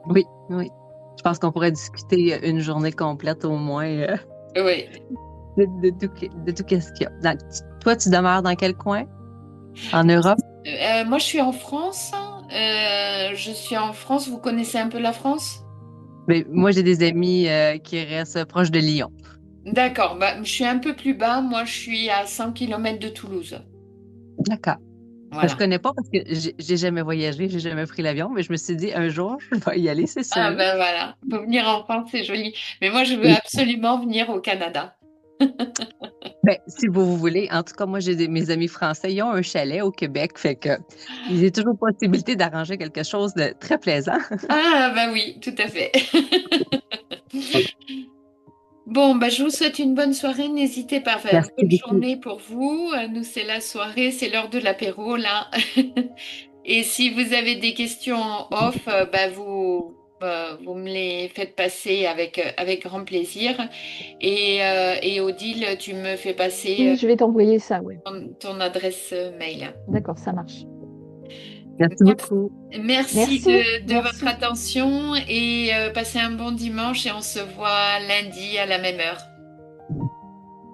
Oui. Je pense qu'on pourrait discuter une journée complète au moins. Oui. de tout ce qu'il y a. Toi, tu demeures dans quel coin? En Europe? Moi, je suis en France. Je suis en France. Vous connaissez un peu la France? Mais moi, j'ai des amis qui restent proches de Lyon. D'accord. Bah, je suis un peu plus bas. Moi, je suis à 100 km de Toulouse. D'accord. Je Voilà. connais pas parce que j'ai jamais voyagé, j'ai jamais pris l'avion, mais je me suis dit un jour, je vais y aller, c'est Ah sûr. ben voilà. Faut venir en France, c'est joli. Mais moi, je veux absolument venir au Canada. Ben, si vous voulez, en tout cas, moi, mes amis français, ils ont un chalet au Québec, fait que il y a toujours possibilité d'arranger quelque chose de très plaisant. Ah ben oui, tout à fait. Bon, bah, je vous souhaite une bonne soirée. N'hésitez pas. Enfin, Merci bonne beaucoup. journée pour vous. Nous, c'est la soirée, c'est l'heure de l'apéro, là. Et si vous avez des questions en off, bah, vous me les faites passer avec grand plaisir. Et Odile, tu me fais passer Oui, je vais t'envoyer ça, ouais. ton adresse mail. D'accord, ça marche. Merci beaucoup. Merci Merci, de merci. votre attention et passez un bon dimanche et on se voit lundi à la même heure.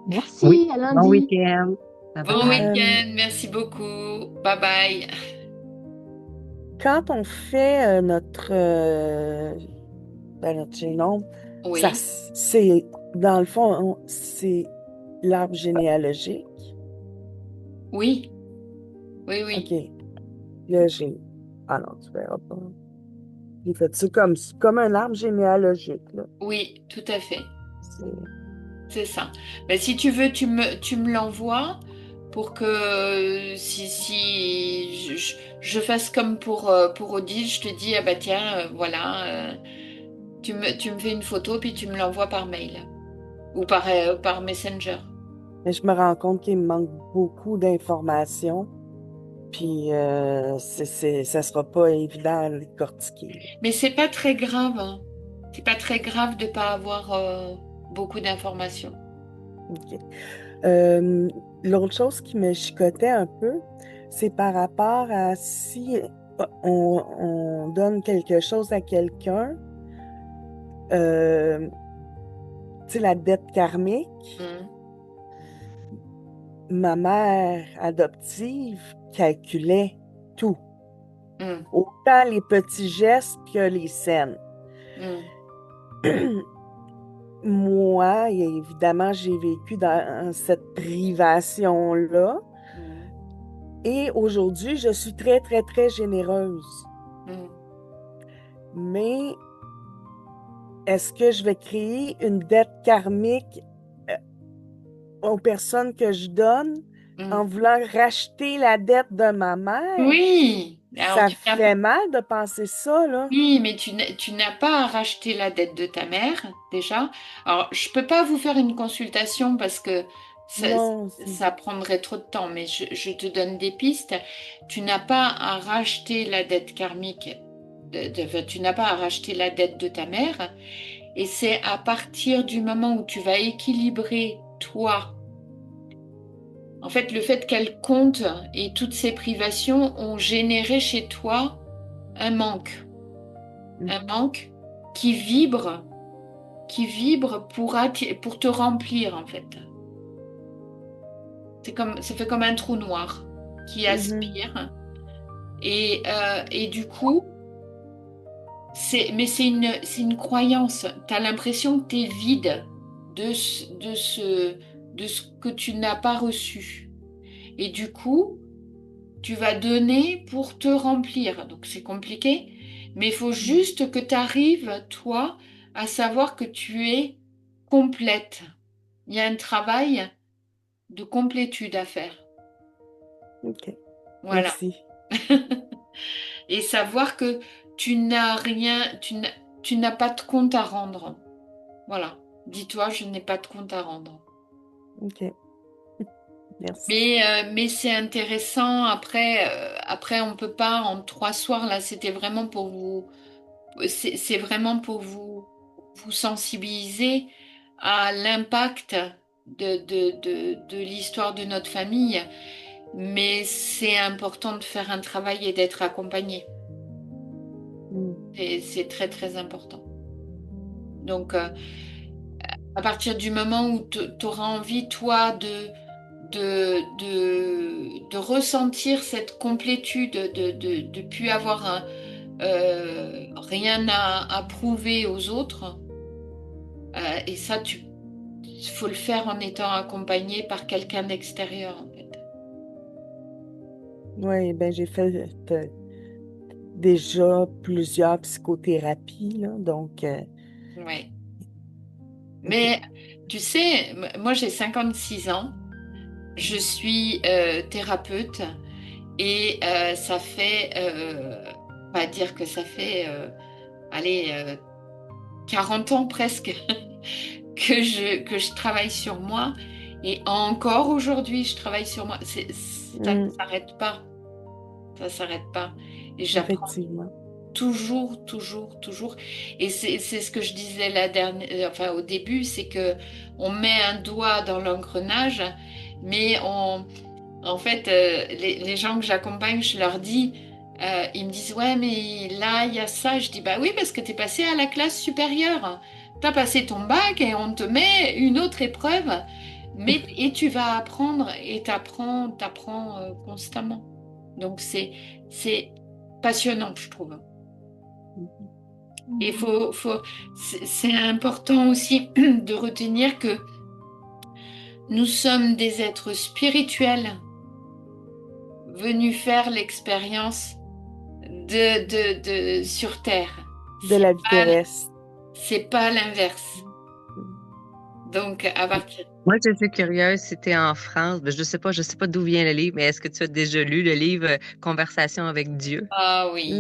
Merci, Oui, à bon lundi. week-end. Bye Bon bye. week-end, merci beaucoup. Bye bye. Quand on fait notre génome, ça, Oui, c'est, dans le fond, c'est l'arbre généalogique. oui, oui, oui, OK. Là, ah non, tu verras pas. J'ai fait ça comme un arbre généalogique, là. oui, tout à fait. C'est- C'est ça. Ben, si tu veux, tu me l'envoies pour que si je fasse comme pour Odile, je te dis, ah bah tiens, voilà, tu me fais une photo puis tu me l'envoies par mail ou par Messenger. Mais je me rends compte qu'il me manque beaucoup d'informations, puis ça sera pas évident à les cortiquer. Mais c'est pas très grave, hein. C'est pas très grave de pas avoir beaucoup d'informations. OK. L'autre chose qui me chicotait un peu, c'est par rapport à si on donne quelque chose à quelqu'un, tu sais, la dette karmique, Mm. ma mère adoptive calculait tout, Mm. autant les petits gestes que les scènes. Mm. Moi, évidemment, j'ai vécu dans cette privation-là. Mm. Et aujourd'hui, je suis très, très, très généreuse. Mm. Mais est-ce que je vais créer une dette karmique aux personnes que je donne en Mm. voulant racheter la dette de ma mère? Oui. Alors, Ça fait mal de penser ça, là. oui, mais tu n'as pas à racheter la dette de ta mère, déjà. Alors, je peux pas vous faire une consultation parce que Non, ça prendrait trop de temps, mais je te donne des pistes. Tu n'as pas à racheter la dette karmique, enfin, tu n'as pas à racheter la dette de ta mère. Et c'est à partir du moment où tu vas équilibrer toi. En fait, le fait qu'elle compte et toutes ces privations ont généré chez toi un manque. Un manque qui vibre, pour te remplir, en fait. Ça fait comme un trou noir qui aspire. Et du coup, c'est une croyance. Tu as l'impression que tu es vide de ce que tu n'as pas reçu. Et du coup, tu vas donner pour te remplir. Donc c'est compliqué, mais il faut juste que tu arrives, toi, à savoir que tu es complète. Il y a un travail de complétude à faire. OK. Voilà. Merci. Et savoir que tu n'as rien, tu n'as pas de compte à rendre. Voilà. Dis-toi, je n'ai pas de compte à rendre. OK. Merci. Mais c'est intéressant. Après, on peut pas en 3 soirs. Là, c'était vraiment pour vous. C'est vraiment pour vous sensibiliser à l'impact de l'histoire de notre famille. Mais c'est important de faire un travail et d'être accompagné. C'est très, très important. Donc, À partir du moment où tu auras envie, toi, de ressentir cette complétude, de plus avoir rien à prouver aux autres, et ça, il faut le faire en étant accompagné par quelqu'un d'extérieur, en fait. Oui, ben j'ai fait déjà plusieurs psychothérapies, là, donc... Ouais. Mais tu sais, moi j'ai 56 ans, je suis thérapeute et ça fait, pas dire que ça fait, allez, 40 ans presque que je travaille sur moi. Et encore aujourd'hui, je travaille sur moi. Ça ne s'arrête pas. Ça ne s'arrête pas. Et j'apprends Effectivement. toujours, toujours, toujours. Et c'est ce que je disais enfin, au début, c'est que on met un doigt dans l'engrenage, mais en fait, les gens que j'accompagne, je leur dis, ils me disent, ouais, mais là, il y a ça. Je dis, bah oui, parce que tu es passé à la classe supérieure. Tu as passé ton bac et on te met une autre épreuve, et tu vas apprendre et t'apprends constamment. Donc, c'est passionnant, je trouve. Et c'est important aussi de retenir que nous sommes des êtres spirituels venus faire l'expérience sur Terre. De la vie terrestre. C'est pas l'inverse. Donc, à partir... Moi, je suis curieuse, si tu es en France, ben, je sais pas d'où vient le livre, mais est-ce que tu as déjà lu le livre Conversation avec Dieu? Ah oui,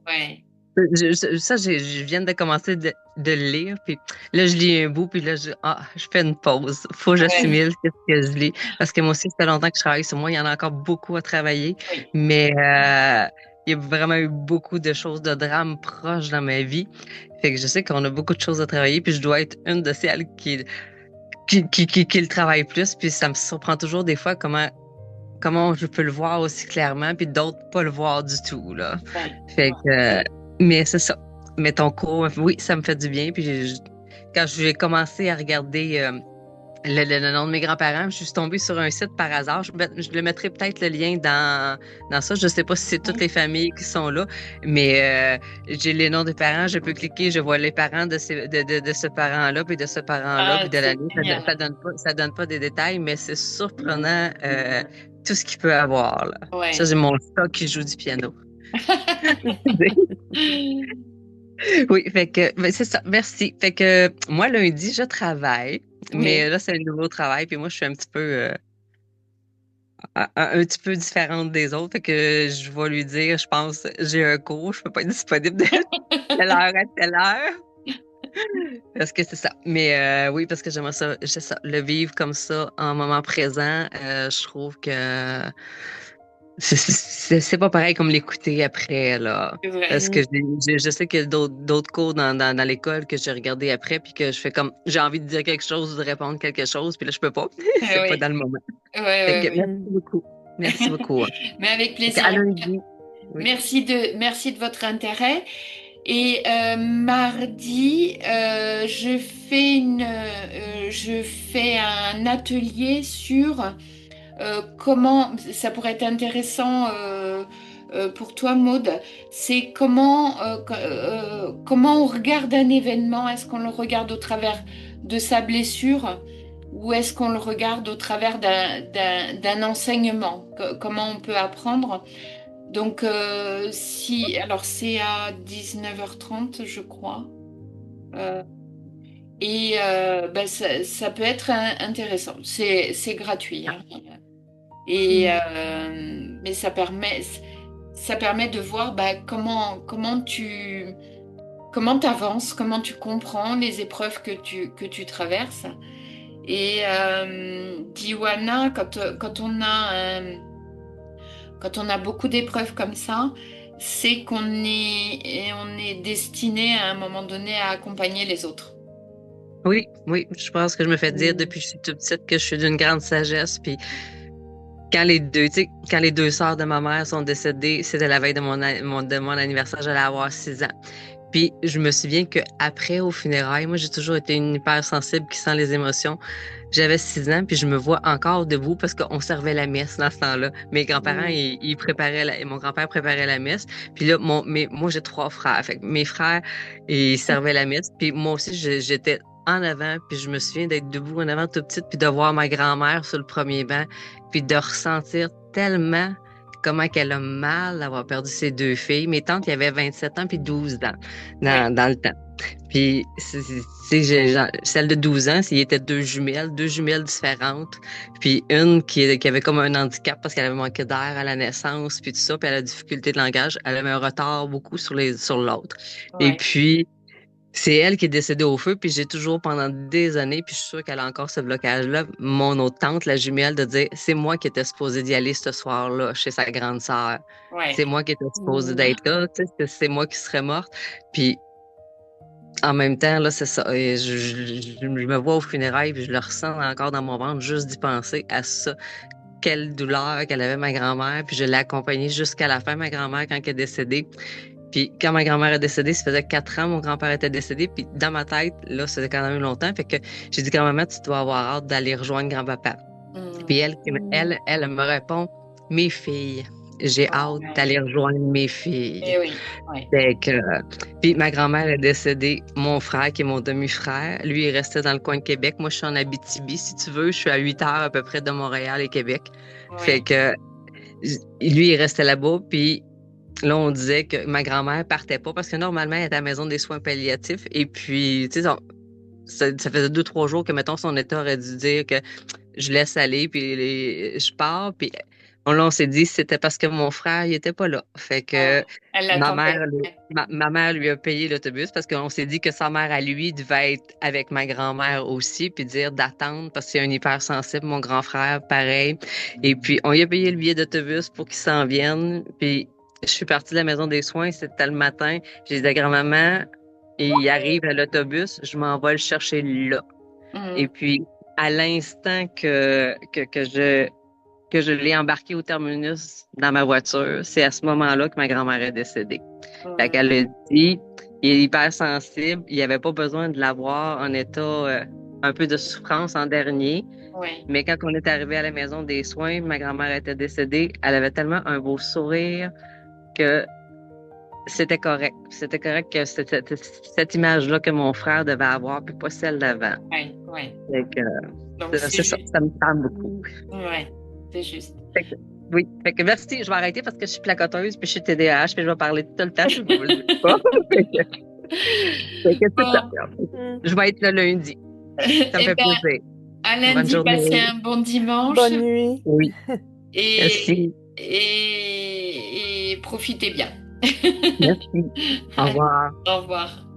ouais. Je viens de commencer de le lire, puis là, je lis un bout, puis là, je fais une pause. Faut que j'assimile ce que je lis. Parce que moi aussi, ça fait longtemps que je travaille sur moi, il y en a encore beaucoup à travailler, mais il y a vraiment eu beaucoup de choses, de drames proches dans ma vie. Fait que je sais qu'on a beaucoup de choses à travailler, puis je dois être une de celles qui le travaille plus, puis ça me surprend toujours des fois comment je peux le voir aussi clairement, puis d'autres pas le voir du tout, là. Fait que, mais c'est ça. Mais ton cours, oui, ça me fait du bien. Puis quand j'ai commencé à regarder le nom de mes grands-parents, je suis tombée sur un site par hasard. Je le mettrai peut-être le lien dans ça. Je sais pas si c'est toutes les familles qui sont là, mais j'ai les noms des parents. Je peux cliquer, je vois les parents de ce parent-là, puis de ce parent-là, puis de l'année. Ça donne pas des détails, mais c'est surprenant tout ce qu'il peut avoir, là. Ouais. Ça, j'ai mon chat qui joue du piano. Oui, fait que c'est ça, merci. Fait que moi, lundi, je travaille, mais là, c'est un nouveau travail, puis moi, je suis un petit peu différente des autres, fait que je vais lui dire, je pense, j'ai un cours, je peux pas être disponible de telle heure à telle heure. Parce que c'est ça. Mais oui, parce que j'aimerais ça, le vivre comme ça en moment présent, je trouve que c'est pas pareil comme l'écouter après, là. Parce que je sais qu'il y a d'autres cours dans l'école que j'ai regardé après, puis que je fais comme, j'ai envie de dire quelque chose, de répondre quelque chose, puis là, je peux pas. C'est pas dans le moment. Merci beaucoup. Merci beaucoup. Mais avec plaisir. Merci de votre intérêt. Et mardi, je fais un atelier sur comment, ça pourrait être intéressant pour toi, Maude, c'est comment on regarde un événement. Est-ce qu'on le regarde au travers de sa blessure ou est-ce qu'on le regarde au travers d'un enseignement? Comment on peut apprendre? Donc, alors c'est à 19h30, je crois. Ça peut être intéressant. C'est gratuit, hein. Mais ça permet de voir comment tu avances, comment tu comprends les épreuves que tu traverses. Et Diwana, quand on a beaucoup d'épreuves comme ça, c'est qu'on est destiné à un moment donné à accompagner les autres. Oui, je pense que je me fais dire depuis que je suis toute petite que je suis d'une grande sagesse. Puis quand les deux sœurs de ma mère sont décédées, c'était la veille de mon anniversaire, j'allais avoir 6 ans. Puis je me souviens qu'après, au funérailles, moi, j'ai toujours été une hypersensible qui sent les émotions. J'avais 6 ans, puis je me vois encore debout parce qu'on servait la messe dans ce temps-là. Mes grands-parents, ils préparaient mon grand-père préparait la messe. Puis là, moi, j'ai 3 frères. Fait que mes frères, ils servaient la messe. Puis moi aussi, j'étais en avant, puis je me souviens d'être debout en avant tout petite, puis de voir ma grand-mère sur le premier banc, puis de ressentir tellement comment qu'elle a mal d'avoir perdu ses 2 filles. Mes tantes, il y avait 27 ans puis 12 ans dans le temps. Puis, celle de 12 ans, il était 2 jumelles différentes. Puis une qui avait comme un handicap parce qu'elle avait manqué d'air à la naissance, puis tout ça, puis elle a difficulté de langage. Elle avait un retard beaucoup sur l'autre. Ouais. Et puis, c'est elle qui est décédée au feu, puis j'ai toujours, pendant des années, puis je suis sûre qu'elle a encore ce blocage-là, mon autre tante, la jumelle, de dire, c'est moi qui étais supposée d'y aller ce soir-là, chez sa grande sœur. Ouais. C'est moi qui étais supposée d'être là, tu sais, c'est moi qui serais morte. Puis, en même temps, là, c'est ça. Et je me vois au funérailles, puis je le ressens encore dans mon ventre, juste d'y penser à ça. Quelle douleur qu'elle avait, ma grand-mère, puis je l'ai accompagnée jusqu'à la fin, ma grand-mère, quand elle est décédée. Puis quand ma grand-mère est décédée, ça faisait 4 ans, mon grand-père était décédé. Puis dans ma tête, là, ça faisait quand même longtemps. Fait que j'ai dit, grand-maman, tu dois avoir hâte d'aller rejoindre grand-papa. Puis elle me répond, mes filles. J'ai hâte d'aller rejoindre mes filles. Eh oui, ouais. Fait que, puis ma grand-mère est décédée. Mon frère, qui est mon demi-frère, lui, il restait dans le coin de Québec. Moi, je suis en Abitibi, si tu veux. Je suis à 8 heures à peu près de Montréal et Québec. Ouais. Fait que lui, il restait là-bas. Puis là, on disait que ma grand-mère partait pas parce que normalement, elle était à la maison des soins palliatifs. Et puis, tu sais, ça faisait 2-3 jours que, mettons, son état aurait dû dire que je laisse aller, puis je pars. Puis on s'est dit c'était parce que mon frère, il était pas là. Fait que ma mère lui a payé l'autobus parce qu'on s'est dit que sa mère, à lui, devait être avec ma grand-mère aussi, puis dire d'attendre parce qu'il y a un hypersensible, mon grand frère, pareil. Et puis, on lui a payé le billet d'autobus pour qu'il s'en vienne. Puis, je suis partie de la maison des soins, c'était le matin. J'ai dit à grand-maman, il arrive à l'autobus, je m'en vais le chercher là. Et puis, à l'instant que je l'ai embarqué au terminus dans ma voiture, c'est à ce moment-là que ma grand-mère est décédée. Fait qu'elle a dit, il est hypersensible, il n'y avait pas besoin de l'avoir en état un peu de souffrance en dernier. Ouais. Mais quand on est arrivé à la maison des soins, ma grand-mère était décédée, elle avait tellement un beau sourire que c'était correct. C'était correct que cette image-là que mon frère devait avoir, puis pas celle d'avant. Oui, oui. Donc, c'est ça, ça me parle beaucoup. Oui, c'est juste. Oui, fait que merci, je vais arrêter parce que je suis placoteuse, puis je suis TDAH, puis je vais parler tout le temps, je ne vous le dis pas. Je vais être là lundi. Ça me fait plaisir. À lundi, passez un bon dimanche. Bonne nuit. Oui. Merci. Et profitez bien. Merci. Au revoir. Au revoir.